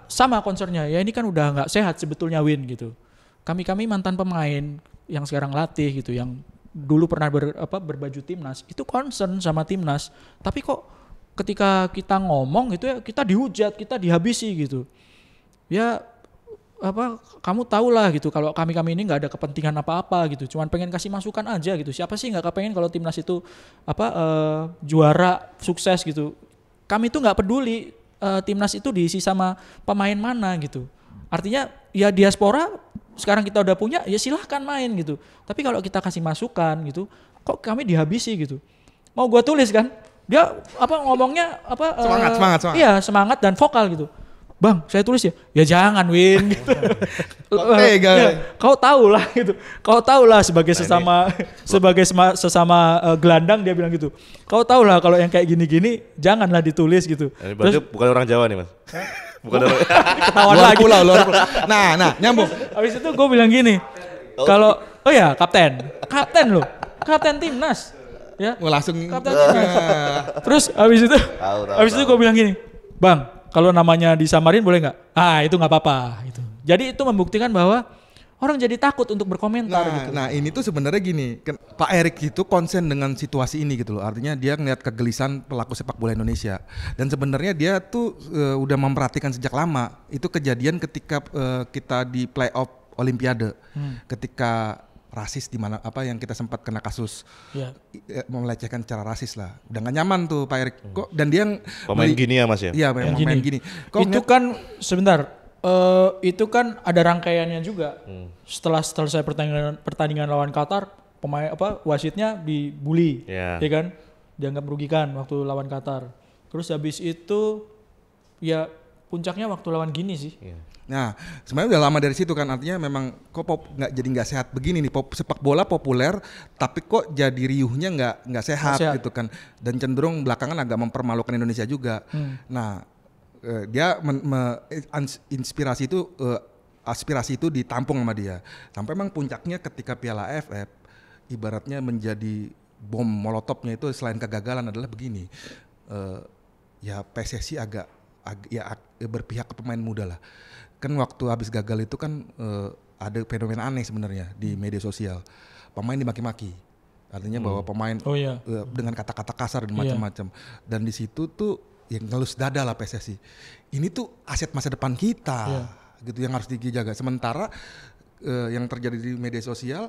sama concernnya, ya ini kan udah nggak sehat sebetulnya Win gitu. kami mantan pemain yang sekarang latih gitu, yang dulu pernah berbaju timnas, itu concern sama timnas. Tapi kok ketika kita ngomong gitu ya, kita dihujat, kita dihabisi gitu. Ya kamu tahu lah gitu, kalau kami ini nggak ada kepentingan apa-apa gitu, cuman pengen kasih masukan aja gitu. Siapa sih nggak kepengen kalau timnas itu juara sukses gitu. Kami tuh nggak peduli timnas itu diisi sama pemain mana gitu. Artinya ya diaspora sekarang kita udah punya, ya silahkan main gitu. Tapi kalau kita kasih masukan gitu, kok kami dihabisi gitu. Mau gua tulis kan, dia ngomongnya semangat. Iya, semangat dan vokal gitu. Bang, saya tulis ya. Ya jangan Win gitu. Kau tahu lah gitu. Kau tahu lah sebagai sesama gelandang, dia bilang gitu. Kau tahu lah kalau yang kayak gini-gini janganlah ditulis gitu. Ini berarti bukan orang Jawa nih, Mas. Bukan orang ketahuan luar lagi. Pulau. Nah, nyambung. Habis itu gue bilang gini. Kalau kapten loh. Kapten timnas. Ya. Langsung Kapten timnas. Terus habis itu gue bilang gini. Bang, kalau namanya disamarin boleh nggak? Itu nggak apa-apa gitu. Jadi itu membuktikan bahwa orang jadi takut untuk berkomentar gitu. Nah ini tuh sebenarnya gini, Pak Erik itu konsen dengan situasi ini gitu loh. Artinya dia ngeliat kegelisahan pelaku sepak bola Indonesia. Dan sebenarnya dia tuh udah memperhatikan sejak lama. Itu kejadian ketika kita di playoff Olimpiade, ketika rasis di mana yang kita sempat kena kasus melecehkan secara rasis lah. Udah gak nyaman tuh Pak Erik. Kok dan dia pemain gini ya Mas ya? Iya, pemain gini. Itu kan sebentar. Itu kan ada rangkaiannya juga. Setelah selesai pertandingan lawan Qatar, pemain wasitnya dibully, ya kan? Dianggap merugikan waktu lawan Qatar. Terus habis itu ya puncaknya waktu lawan Gini sih. Nah, sebenarnya udah lama dari situ kan, artinya memang kok nggak sehat begini nih, sepak bola populer tapi kok jadi riuhnya nggak sehat gitu kan, dan cenderung belakangan agak mempermalukan Indonesia juga. Nah, dia inspirasi itu aspirasi itu ditampung sama dia, sampai memang puncaknya ketika Piala AFF ibaratnya menjadi bom molotofnya itu selain kegagalan adalah begini, ya PSSI agak berpihak ke pemain muda lah. Kan waktu habis gagal itu kan ada fenomena aneh sebenarnya di media sosial. Pemain dimaki-maki. Artinya bahwa pemain dengan kata-kata kasar dan macam-macam. Dan di situ tuh yang ngelus dada lah PSSI. Ini tuh aset masa depan kita. Gitu yang harus dijaga. Sementara yang terjadi di media sosial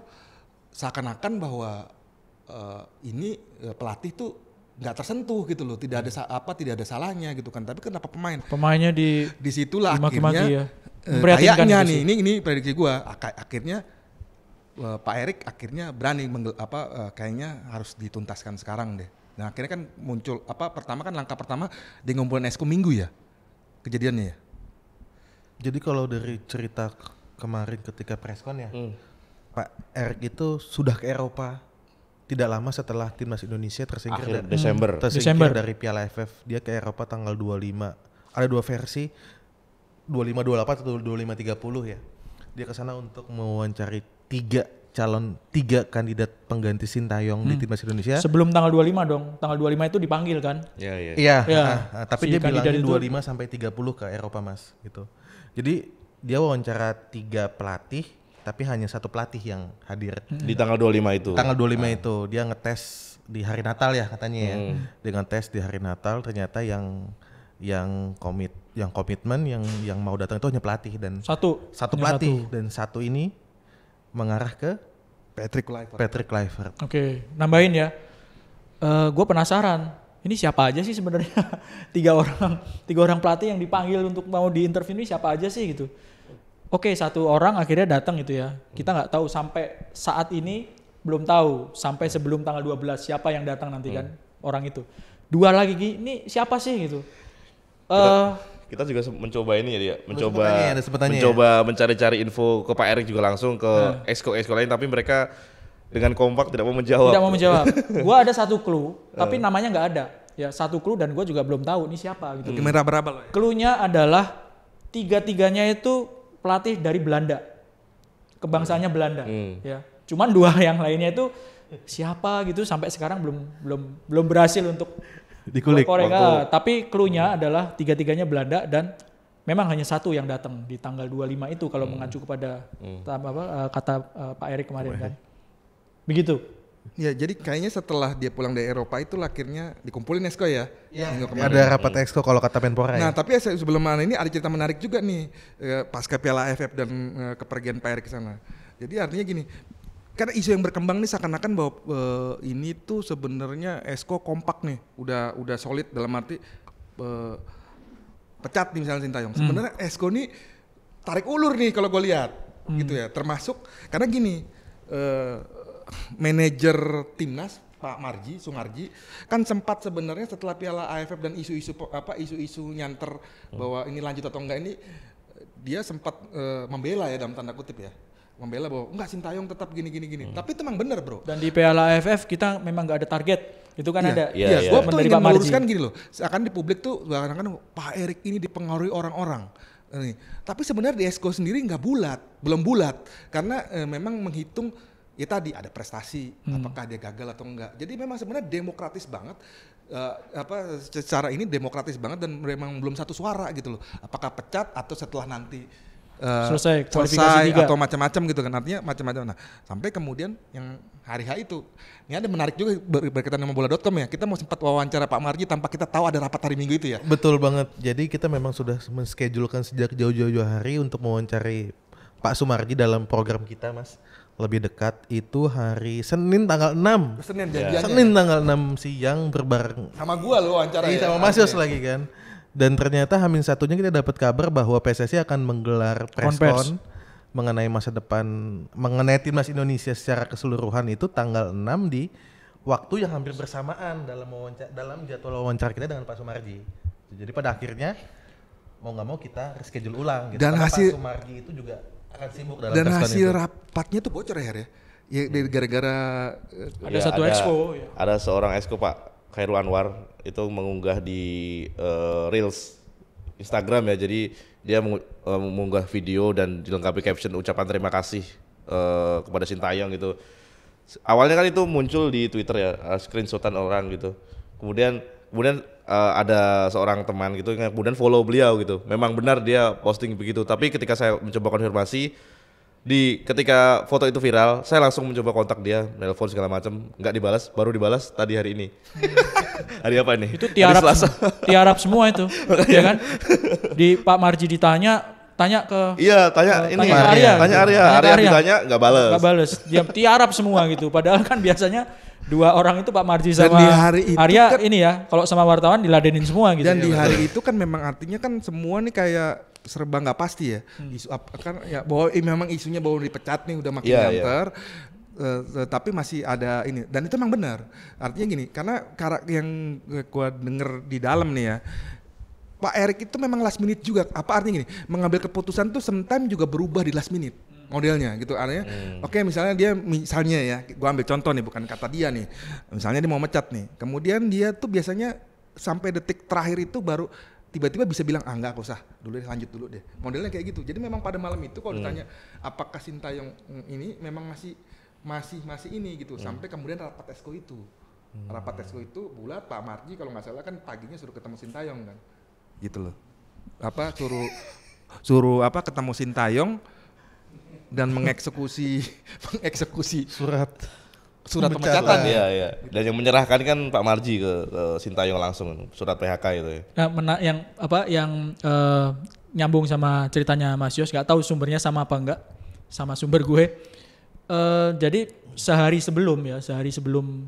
seakan-akan bahwa ini pelatih tuh nggak tersentuh gitu loh, tidak ada salahnya gitu kan, tapi kenapa pemainnya disitulah akhirnya kayaknya nih ini prediksi gua akhirnya Pak Erik akhirnya berani kayaknya harus dituntaskan sekarang deh. Nah akhirnya kan muncul langkah pertama dia ngumpulin Esko Minggu ya kejadiannya ya. Jadi kalau dari cerita kemarin ketika preskon ya, Pak Erik itu sudah ke Eropa tidak lama setelah timnas Indonesia tersingkir Desember dari Piala AFF. Dia ke Eropa tanggal 25. Ada dua versi, 25-28 atau 25-30 ya. Dia ke sana untuk mewawancari tiga kandidat pengganti Sintayong di timnas Indonesia. Sebelum tanggal 25 dong. Tanggal 25 itu dipanggil kan? Iya. Tapi dia bilangnya 25 sampai 30 ke Eropa Mas gitu. Jadi dia wawancara 3 pelatih, tapi hanya 1 pelatih yang hadir di tanggal 25 itu. Tanggal 25 itu dia ngetes di hari Natal ya katanya ya. Dia ngetes di hari Natal, ternyata yang komitmen yang mau datang itu hanya pelatih dan satu pelatih dan satu ini mengarah ke Patrick Kluivert. Oke, nambahin ya. Gue penasaran. Ini siapa aja sih sebenarnya? tiga orang pelatih yang dipanggil untuk mau diinterview ini siapa aja sih gitu? Oke, 1 orang akhirnya datang gitu ya. Kita nggak tahu sampai saat ini, belum tahu sampai sebelum tanggal 12 siapa yang datang nanti kan orang itu. 2 lagi ini siapa sih gitu? Kita juga mencoba ini ya dia, mencoba mencari-cari info ke Pak Erik juga langsung ke esko lain, tapi mereka dengan kompak tidak mau menjawab. Gua ada 1 clue, tapi namanya nggak ada. Ya 1 clue dan gua juga belum tahu ini siapa gitu. Meraba-raba. Clue-nya adalah 3-tiganya itu pelatih dari Belanda, kebangsaannya Belanda, ya. Cuman 2 yang lainnya itu siapa gitu sampai sekarang belum berhasil untuk dikulik. Tapi clue-nya adalah 3-tiganya Belanda dan memang hanya satu yang datang di tanggal 25 itu kalau mengacu kepada kata Pak Erik kemarin kan. Begitu. Ya, jadi kayaknya setelah dia pulang dari Eropa itu akhirnya dikumpulin Esko ya. Minggu kemarin. Ada rapat Exco kalau kata Menpora Nah, ya. tapi sebelum ini ada cerita menarik juga nih pasca Piala AFF dan kepergian Pak Erik ke sana. Jadi artinya gini, karena isu yang berkembang nih seakan-akan bahwa ini tuh sebenarnya Esko kompak nih, udah solid dalam arti pecat nih misalnya Sintayong. Sebenarnya Esko nih tarik ulur nih kalau gue lihat, gitu ya. Termasuk karena gini, manajer timnas Pak Sumarji kan sempat sebenarnya setelah Piala AFF dan isu-isu nyanter bahwa ini lanjut atau enggak ini, dia sempat membela ya dalam tanda kutip ya, membela bahwa enggak, Sintayong tetap gini. Tapi itu memang benar bro. Dan di Piala AFF kita memang nggak ada target, itu kan ada. Iya, gue tuh ingin meluruskan gini loh, seakan di publik tuh kan Pak Erik ini dipengaruhi orang-orang. Tapi sebenarnya di Esko sendiri belum bulat, karena memang menghitung ya tadi ada prestasi, apakah dia gagal atau enggak. Jadi memang sebenarnya demokratis banget, secara ini demokratis banget dan memang belum satu suara gitu loh. Apakah pecat atau setelah nanti selesai atau macam-macam gitu kan, artinya macam-macam. Nah, sampai kemudian yang hari H itu, ini ada menarik juga berkaitan sama bola.com ya. Kita mau sempat wawancara Pak Marji tanpa kita tahu ada rapat hari Minggu itu ya. Betul banget. Jadi kita memang sudah menschedulekan sejak jauh-jauh hari untuk mewawancari Pak Sumarji dalam program kita, Mas. Lebih dekat itu hari Senin tanggal 6. Senin tanggal 6 siang berbareng sama gua lo wawancara ya. Sama Mas Yos lagi kan. Dan ternyata Hamin satunya kita dapat kabar bahwa PSSI akan menggelar press-con mengenai masa depan, mengenai timnas Indonesia secara keseluruhan itu tanggal 6 di waktu yang hampir bersamaan dalam jadwal wawancara kita dengan Pak Sumarji. Jadi pada akhirnya mau nggak mau kita reschedule ulang gitu. Dan karena hasil Pak Sumarji itu juga akan sibuk dalam dan press-con hasil itu. rapatnya tuh bocor ya, ya gara-gara ada satu exco ya. Ada seorang exco Pak Khairul Anwar itu mengunggah di Reels Instagram ya, jadi dia mengunggah video dan dilengkapi caption ucapan terima kasih kepada Sintayong gitu. Awalnya kan itu muncul di Twitter ya, screenshotan orang gitu. Kemudian ada seorang teman gitu yang kemudian follow beliau gitu. Memang benar dia posting begitu, tapi ketika saya mencoba konfirmasi ketika foto itu viral, saya langsung mencoba kontak dia, nelpon segala macam, nggak dibalas, baru dibalas tadi hari ini. Hari apa ini? Itu tiarap semua itu, ya kan? Di Pak Marji tanya ke Arya ditanya nggak balas. Dia tiarap semua gitu. Padahal kan biasanya dua orang itu Pak Marji sama itu Arya kan, ini ya, kalau sama wartawan diladenin semua gitu. Dan di hari itu kan memang artinya kan semua nih kayak serba nggak pasti ya. Isu kan ya bahwa memang isunya bahwa dipecat nih udah makin nyanter. Tapi masih ada ini, dan itu memang benar. Artinya gini, karena yang gua denger di dalam nih ya, Pak Erik itu memang last minute juga. Apa artinya gini? Mengambil keputusan tuh sometimes juga berubah di last minute modelnya gitu. Artinya oke, misalnya ya, gua ambil contoh nih, bukan kata dia nih. Misalnya dia mau mecat nih. Kemudian dia tuh biasanya sampai detik terakhir itu baru tiba-tiba bisa bilang enggak usah dulu deh, lanjut dulu deh. Modelnya kayak gitu. Jadi memang pada malam itu kalau ditanya apakah Sintayong ini memang masih ini gitu, sampai kemudian rapat Esko itu. Rapat Esko itu bulat, Pak Marji kalau nggak salah kan paginya suruh ketemu Sintayong kan. Gitu loh. Suruh ketemu Sintayong dan mengeksekusi surat pemecatan. Iya. Dan yang menyerahkan kan Pak Marji ke Sintayong langsung surat PHK itu ya. Nah, yang nyambung sama ceritanya Mas Yos, nggak tahu sumbernya sama apa enggak sama sumber gue. Jadi sehari sebelum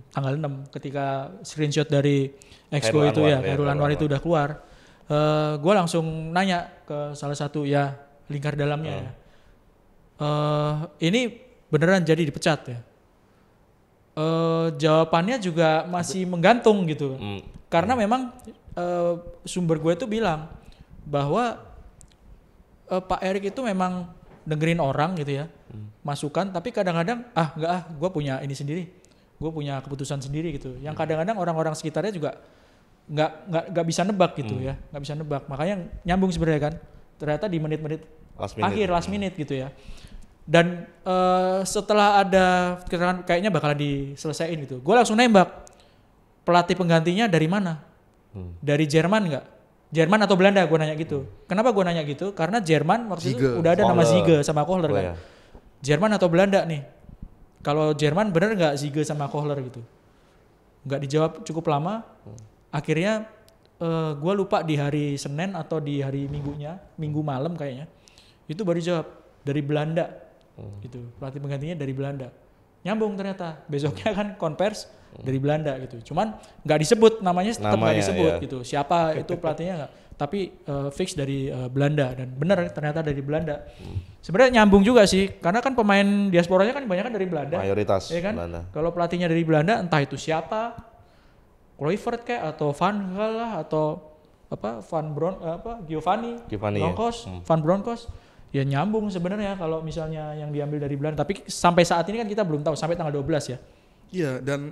tanggal 6 ketika screenshot dari Exco itu ya, Khairul Anwar itu udah keluar, gue langsung nanya ke salah satu ya lingkar dalamnya ya, ini beneran jadi dipecat ya? Jawabannya juga masih menggantung gitu, karena memang sumber gue itu bilang bahwa Pak Erik itu memang dengerin orang gitu ya, masukan, tapi kadang-kadang gue punya ini sendiri, gue punya keputusan sendiri gitu. Yang kadang-kadang orang-orang sekitarnya juga nggak bisa nebak gitu ya, nggak bisa nebak. Makanya nyambung sebenarnya kan, ternyata di menit-menit last minute gitu ya. Dan setelah ada kayaknya bakalan diselesaiin gitu, gue langsung nembak pelatih penggantinya dari mana? Dari Jerman nggak? Jerman atau Belanda, gue nanya gitu. Kenapa gue nanya gitu? Karena Jerman waktu itu Ziege. udah ada nama Kohler. Ziege sama Kohler Oh, kan. ya. Jerman atau Belanda nih? Kalau Jerman bener nggak Ziege sama Kohler gitu? Nggak dijawab cukup lama. Akhirnya gue lupa di hari Senin atau di hari Minggu malam kayaknya. Itu baru jawab dari Belanda. Gitu. Pelatih penggantinya dari Belanda. Nyambung ternyata. Besoknya kan konvers dari Belanda gitu. Cuman nggak disebut namanya, tetap nggak Namanya, disebut ya. gitu. Siapa itu pelatihnya nggak? Tapi fix dari Belanda dan benar ternyata dari Belanda. Sebenarnya nyambung juga sih, karena kan pemain diasporanya kan banyak dari Belanda. Mayoritas Ya kan? Belanda. Kalau pelatihnya dari Belanda, entah itu siapa, Kluivert kayak atau Van Gaal lah atau Giovanni Giovanni, ya. Bronckhorst, Van Bronckhorst, ya nyambung sebenarnya kalau misalnya yang diambil dari Belanda. Tapi sampai saat ini kan kita belum tahu sampai tanggal 12 ya. Iya, dan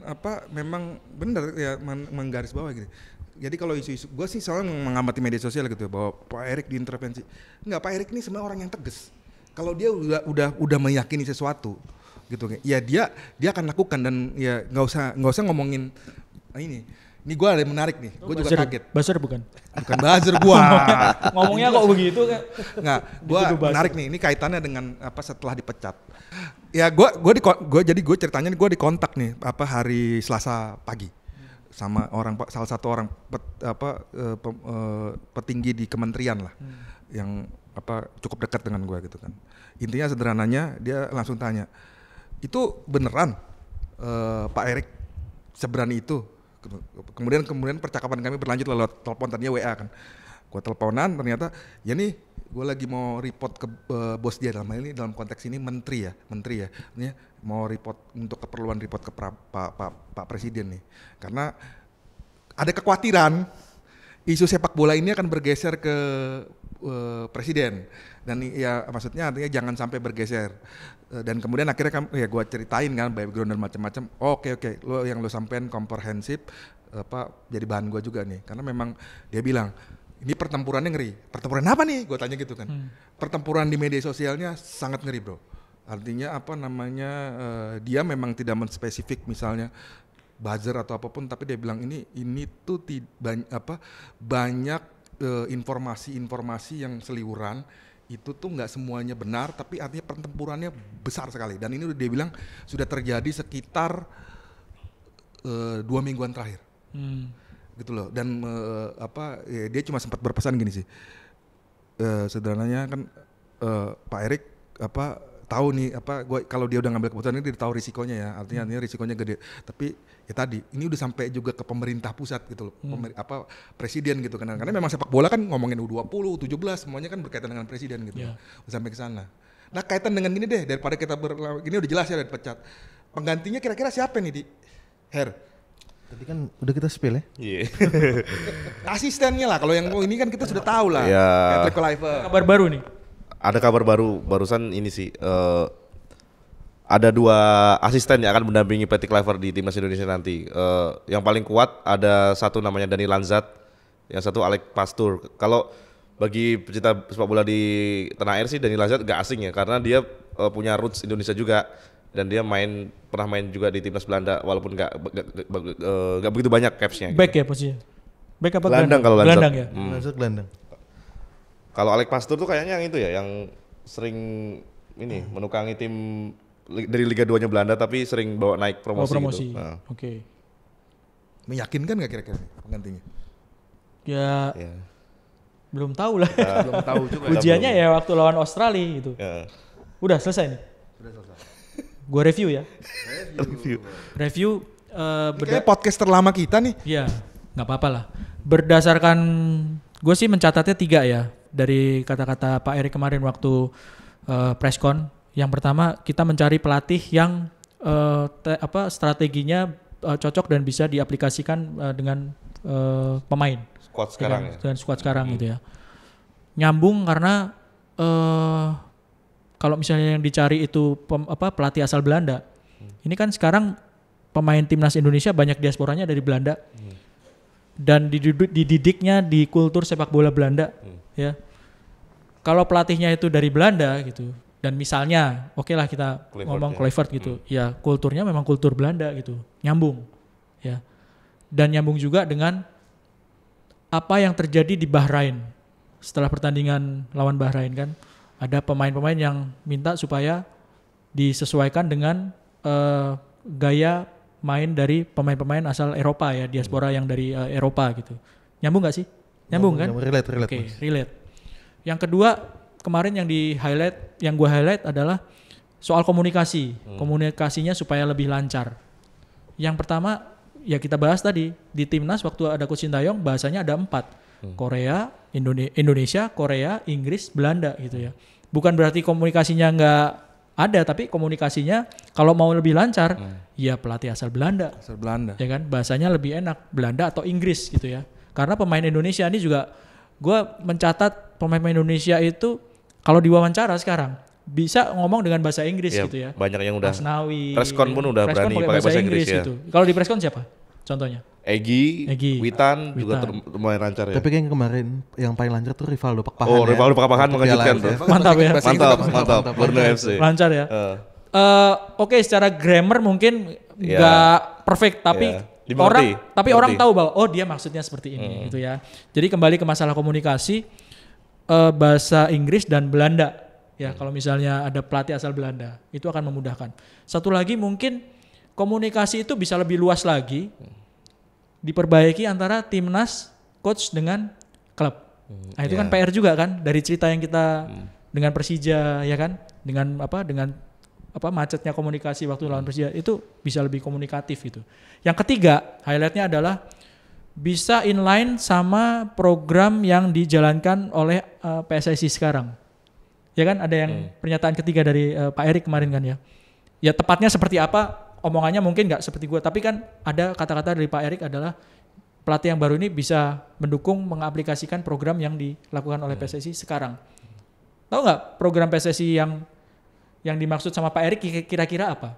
memang benar ya menggaris bawah gitu. Jadi kalau isu-isu, gue sih selalu mengamati media sosial gitu bahwa Pak Erik diintervensi. Enggak, Pak Erik ini sebenarnya orang yang tegas. Kalau dia udah meyakini sesuatu gitu, ya dia akan lakukan dan ya nggak usah ngomongin ini. Ini gue ada yang menarik nih, gue juga kaget. Buzzer bukan? Bukan buzzer gue. Ngomongnya kok begitu kan? Nggak, gue menarik nih. Ini kaitannya dengan setelah dipecat. Ya gue ceritanya gue dikontak nih hari Selasa pagi sama salah satu orang petinggi di kementerian lah yang cukup dekat dengan gue gitu kan. Intinya sederhananya dia langsung tanya, itu beneran Pak Erik seberani itu? Kemudian percakapan kami berlanjut lewat telepon, tadinya WA kan. Gue teleponan, ternyata ya nih gue lagi mau report ke bos dia, dalam konteks ini menteri ya, ini mau report untuk keperluan report ke Pak Presiden nih, karena ada kekhawatiran isu sepak bola ini akan bergeser ke Presiden, dan ya maksudnya artinya jangan sampai bergeser. Dan kemudian akhirnya ya gue ceritain kan background dan macam-macam. Oke, yang lo sampein komprehensif, jadi bahan gue juga nih, karena memang dia bilang ini pertempurannya ngeri. Pertempuran apa nih? Gue tanya gitu kan. Pertempuran di media sosialnya sangat ngeri, bro. Artinya dia memang tidak menspesifik misalnya buzzer atau apapun, tapi dia bilang ini tuh banyak informasi yang seliwuran. Itu tuh nggak semuanya benar, tapi artinya pertempurannya besar sekali. Dan ini dia bilang sudah terjadi sekitar 2 mingguan terakhir. Gitu loh. Dan ya dia cuma sempat berpesan gini sih, sederhananya kan Pak Erik tahu nih kalau dia udah ngambil keputusan ini dia tahu risikonya ya, artinya risikonya gede. Tapi ya tadi ini udah sampai juga ke pemerintah pusat gitu loh, presiden gitu kan, karena memang sepak bola kan ngomongin U20, U17 semuanya kan berkaitan dengan presiden gitu. Udah sampai ke sana. Nah, kaitan dengan gini deh, daripada kita ini udah jelas ya udah dipecat. Penggantinya kira-kira siapa nih di Her? Tadi kan udah kita spill ya. Iya. Asistennya lah, kalau yang ini kan kita sudah tahu lah. Ya. Patrick Kluivert. Kabar baru nih. Ada kabar barusan ini sih. Ada 2 asisten yang akan mendampingi Patrick Kluivert di timnas Indonesia nanti. Yang paling kuat ada satu namanya Dani Lanzat, yang satu Alex Pastur. Kalau bagi pecinta sepak bola di tanah air sih Dani Lanzat gak asing ya, karena dia punya roots Indonesia juga, dan dia pernah main juga di timnas Belanda walaupun gak begitu banyak capsnya. Back ya posisinya. Back apa gelandang? Kalau Lanzat. Gelandang ya. Lanzat gelandang. Kalau Alex Pastur tuh kayaknya yang itu ya, yang sering menukangi tim dari Liga 2-nya Belanda tapi sering bawa naik promosi. Gitu. Nah. Oke. Meyakinkan nggak kira-kira penggantinya? Ya. Belum tahu lah. Belum tahu juga. Ujiannya ya waktu lawan Australia gitu. Ya. Udah selesai nih. Sudah selesai. Gua review ya. Review. Kayaknya podcast terlama kita nih. Ya, nggak apa-apa lah. Berdasarkan gue sih mencatatnya 3 ya dari kata-kata Pak Erik kemarin waktu preskon. Yang pertama kita mencari pelatih yang strateginya cocok dan bisa diaplikasikan dengan pemain. Squad sekarang ya. Dengan squad sekarang gitu ya. Nyambung karena kalau misalnya yang dicari itu pelatih asal Belanda. Ini kan sekarang pemain timnas Indonesia banyak diasporanya dari Belanda. Dan dididiknya di kultur sepak bola Belanda ya. Kalau pelatihnya itu dari Belanda gitu, dan misalnya oke lah kita ngomong Kluivert gitu, ya kulturnya memang kultur Belanda gitu, nyambung ya. Dan nyambung juga dengan apa yang terjadi di Bahrain setelah pertandingan lawan Bahrain kan, ada pemain-pemain yang minta supaya disesuaikan dengan gaya main dari pemain-pemain asal Eropa ya, diaspora yang dari Eropa gitu. Nyambung nggak sih? Nyambung kan? Relate. Oke, relate. Yang kedua, kemarin yang gue highlight adalah soal komunikasi. Komunikasinya supaya lebih lancar. Yang pertama, ya kita bahas tadi, di Timnas waktu ada Coach Sintayong bahasanya ada 4. Korea, Indonesia, Korea, Inggris, Belanda gitu ya. Bukan berarti komunikasinya nggak ada, tapi komunikasinya kalau mau lebih lancar, ya pelatih asal Belanda. Asal Belanda. Ya kan, bahasanya lebih enak, Belanda atau Inggris gitu ya. Karena pemain Indonesia ini juga, gue mencatat pemain-pemain Indonesia itu kalau diwawancara sekarang bisa ngomong dengan bahasa Inggris Ya, gitu ya. banyak yang udah Asnawi, preskon pun udah berani pakai bahasa Inggris ya. gitu. Kalau di preskon siapa? Contohnya? Egy, Witan juga lumayan lancar ya. Tapi kayaknya kemarin yang paling lancar tuh Rivaldo Pakpahan. Oh, Rivaldo Pakpahan mengejutkan tuh. Mantap ya. Mantap. Borneo FC. Lancar ya. Oke, secara grammar mungkin nggak perfect, tapi orang tahu bahwa oh dia maksudnya seperti ini gitu ya. Jadi kembali ke masalah komunikasi, bahasa Inggris dan Belanda ya. Kalau misalnya ada pelatih asal Belanda itu akan memudahkan. Satu lagi mungkin komunikasi itu bisa lebih luas lagi, diperbaiki antara timnas, coach dengan klub. Nah itu kan PR juga kan dari cerita yang kita dengan Persija ya kan, dengan macetnya komunikasi waktu lawan Persija itu bisa lebih komunikatif gitu. Yang ketiga highlightnya adalah bisa inline sama program yang dijalankan oleh PSSI sekarang. Ya kan ada yang pernyataan ketiga dari Pak Erik kemarin kan ya. Ya tepatnya seperti apa? Omongannya mungkin nggak seperti gue, tapi kan ada kata-kata dari Pak Erik adalah pelatih yang baru ini bisa mendukung mengaplikasikan program yang dilakukan oleh PSSI sekarang. Tahu nggak program PSSI yang dimaksud sama Pak Erik kira-kira apa?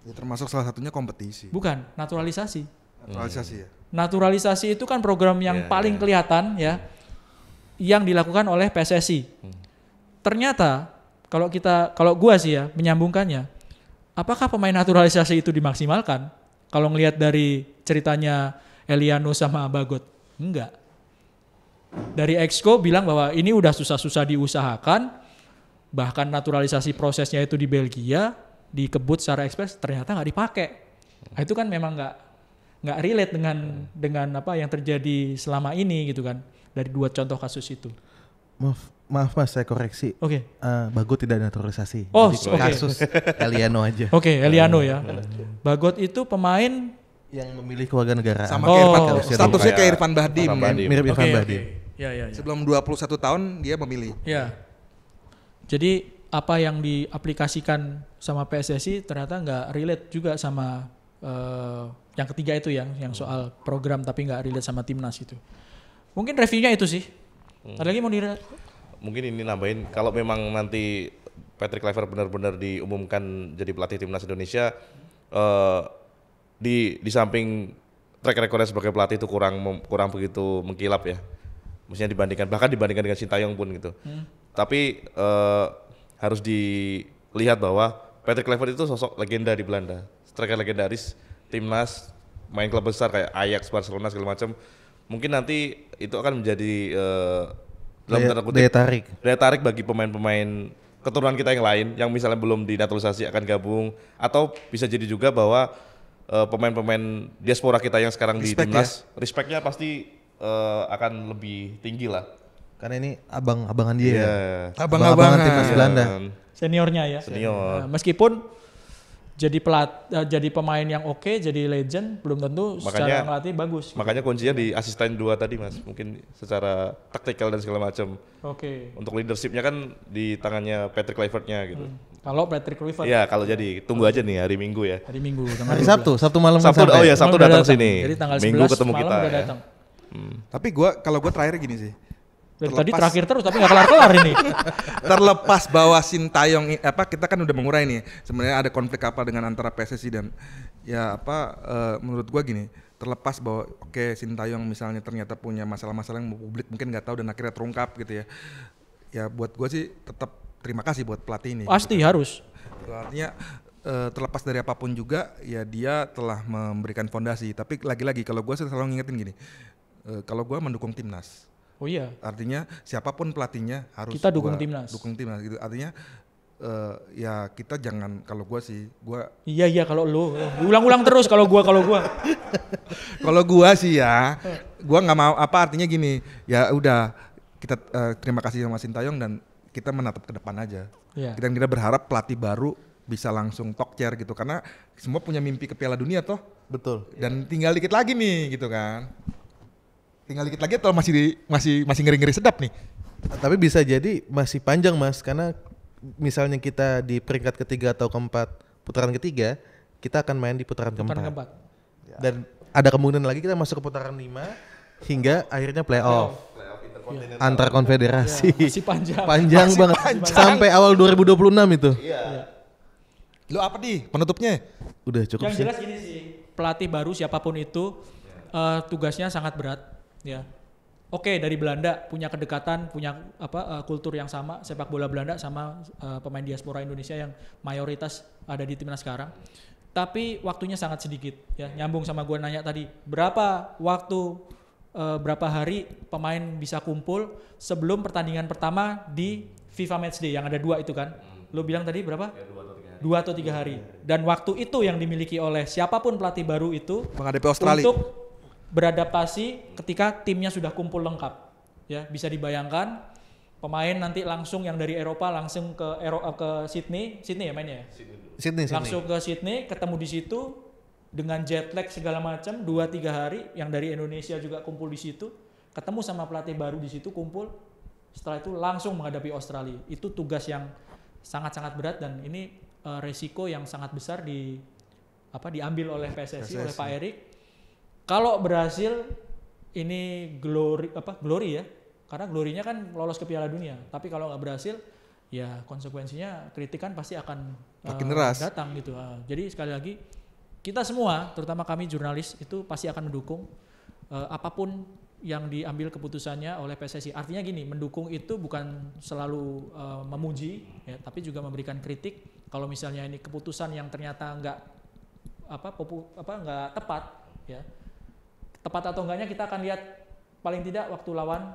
Ya, termasuk salah satunya kompetisi. Bukan, naturalisasi. Naturalisasi ya. Naturalisasi itu kan program yang paling kelihatan ya, yang dilakukan oleh PSSI. Ternyata kalau gua sih ya menyambungkannya, apakah pemain naturalisasi itu dimaksimalkan? Kalau ngelihat dari ceritanya Eliano sama Bagot, enggak. Dari Exco bilang bahwa ini udah susah-susah diusahakan, bahkan naturalisasi prosesnya itu di Belgia, dikebut secara ekspres, ternyata nggak dipakai. Nah, itu kan memang nggak relate dengan apa yang terjadi selama ini gitu kan, dari 2 contoh kasus itu. Maaf Mas, saya koreksi. Oke. Bagot tidak naturalisasi. Oh, jadi oke. kasus Eliano aja. Oke, Eliano ya. Bagot itu pemain yang memilih keluarga negara. Sama kayak statusnya kayak Irfan Bahdim. Mirip Irfan Bahdim. Ya. Sebelum 21 tahun dia memilih. Ya. Jadi apa yang diaplikasikan sama PSSI ternyata nggak relate juga sama yang ketiga itu yang soal program tapi nggak relate sama timnas itu. Mungkin reviewnya itu sih. Ada lagi mau Mungkin ini nambahin, kalau memang nanti Patrick Kluivert benar-benar diumumkan jadi pelatih timnas Indonesia, di samping track recordnya sebagai pelatih itu kurang begitu mengkilap ya. Maksudnya dibandingkan dengan Sintayong pun gitu. Tapi harus dilihat bahwa Patrick Kluivert itu sosok legenda di Belanda, striker legendaris timnas, main klub besar kayak Ajax, Barcelona segala macam. Mungkin nanti itu akan menjadi daya tarik bagi pemain-pemain keturunan kita yang lain yang misalnya belum dinaturalisasi akan gabung, atau bisa jadi juga bahwa pemain-pemain diaspora kita yang sekarang di timnas respectnya pasti akan lebih tinggi lah. Karena ini abang-abangan dia. Abang-abangan timnas Belanda. Seniornya ya. Senior. Nah, meskipun jadi pemain yang oke, jadi legend, belum tentu secara ngelatih bagus. Makanya kuncinya di asisten 2 tadi Mas, mungkin secara taktikal dan segala macam. Oke. Untuk leadershipnya kan di tangannya Patrick Kluivert-nya gitu. Kalau Patrick Kluivert. Ya kalau jadi tunggu aja nih hari Minggu ya. Hari Minggu. Hari Sabtu malam. Sabtu datang sini. Jadi tanggal Minggu 11 ketemu malam kita udah ya. datang. Tapi kalau gue terakhir gini sih. Dari tadi terakhir terus tapi nggak kelar-kelar ini. Terlepas bahwa Sintayong kita kan udah mengurai nih. Sebenarnya ada konflik apa dengan antara PSSI dan menurut gua gini, terlepas bahwa Sintayong misalnya ternyata punya masalah-masalah yang publik mungkin nggak tahu dan akhirnya terungkap gitu ya. Ya buat gua sih tetap terima kasih buat pelatih ini. Pasti gitu. Harus. Artinya terlepas dari apapun juga ya dia telah memberikan fondasi. Tapi lagi-lagi kalau gua selalu ngingetin gini. kalau gue mendukung timnas. Oh iya. Artinya siapapun pelatihnya harus kita dukung timnas. Dukung timnas gitu. Artinya ya kita jangan, kalau gue sih Iya kalau lu ulang-ulang terus kalau gua kalau gua sih ya gua nggak mau, apa artinya gini, ya udah kita terima kasih sama Sintayong dan kita menatap ke depan aja. Iya. Kita berharap pelatih baru bisa langsung talk chair gitu, karena semua punya mimpi ke Piala Dunia toh. Betul. Dan tinggal dikit lagi nih gitu kan. Tinggal dikit lagi atau masih ngeri-ngeri sedap nih. Tapi bisa jadi masih panjang Mas, karena misalnya kita di peringkat ketiga atau keempat putaran ketiga, kita akan main di putaran keempat. Dan ada kemungkinan lagi kita masuk ke putaran 5 hingga akhirnya playoff antar konfederasi. Ya, masih panjang. Panjang Masih banget. panjang. Sampai awal 2026 itu. Iya. Lu apa penutupnya? Udah cukup Yang sih. jelas gini sih, pelatih baru siapapun itu tugasnya sangat berat ya. Oke, dari Belanda punya kedekatan, punya kultur yang sama, sepak bola Belanda sama pemain diaspora Indonesia yang mayoritas ada di timnas sekarang. Tapi waktunya sangat sedikit ya. Nyambung sama gue nanya tadi, berapa hari pemain bisa kumpul sebelum pertandingan pertama di FIFA Matchday yang ada 2 itu kan? Lo bilang tadi berapa? Ya, 2 atau 3 hari. Dan waktu itu yang dimiliki oleh siapapun pelatih baru itu Menghadapi Australia. untuk beradaptasi ketika timnya sudah kumpul lengkap. Ya, bisa dibayangkan pemain nanti langsung yang dari Eropa langsung ke Sydney ya mainnya ya. Sydney. Langsung ke Sydney, ketemu di situ dengan jet lag segala macam 2-3 hari, yang dari Indonesia juga kumpul di situ, ketemu sama pelatih baru di situ kumpul. Setelah itu langsung menghadapi Australia. Itu tugas yang sangat-sangat berat dan ini resiko yang sangat besar diambil oleh PSSI oleh Pak Erik. Kalau berhasil ini glory ya, karena glorinya kan lolos ke Piala Dunia. Tapi kalau nggak berhasil, ya konsekuensinya kritikan pasti akan makin deras datang gitu. Jadi sekali lagi kita semua, terutama kami jurnalis itu pasti akan mendukung apapun yang diambil keputusannya oleh PSSI. Artinya gini, mendukung itu bukan selalu memuji, ya, tapi juga memberikan kritik. Kalau misalnya ini keputusan yang ternyata nggak tepat, ya. Tepat atau enggaknya kita akan lihat paling tidak waktu lawan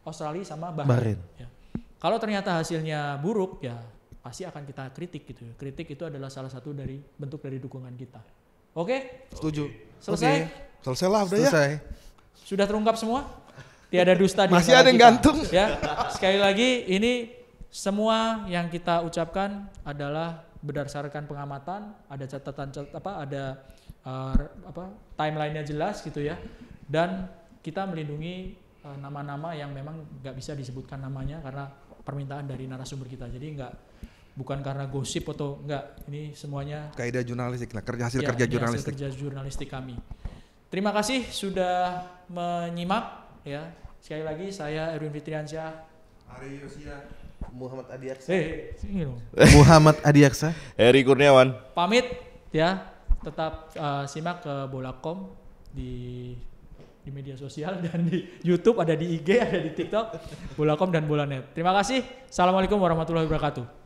Australia sama Bahrain. Ya. Kalau ternyata hasilnya buruk, ya pasti akan kita kritik gitu. Kritik itu adalah salah satu dari bentuk dari dukungan kita. Oke? Setuju. Selesai? Selesai lah udah ya. Sudah terungkap semua? Tiada dusta di Masih antara ada yang kita. gantung. Ya. Sekali lagi ini semua yang kita ucapkan adalah berdasarkan pengamatan, ada catatan ada timelinenya jelas gitu ya, dan kita melindungi nama-nama yang memang nggak bisa disebutkan namanya karena permintaan dari narasumber kita. Jadi bukan karena gosip atau enggak, ini semuanya kaidah jurnalistik lah, kerja jurnalistik kami. Terima kasih sudah menyimak ya. Sekali lagi saya Erwin Fitriansyah, Ari Yosia, Muhammad Adiaksa. Muhammad Adiaksa, Heri Kurniawan. Pamit ya. Tetap simak ke Bola.com di media sosial dan di YouTube, ada di IG, ada di TikTok, Bola.com dan Bola.net. Terima kasih. Assalamualaikum warahmatullahi wabarakatuh.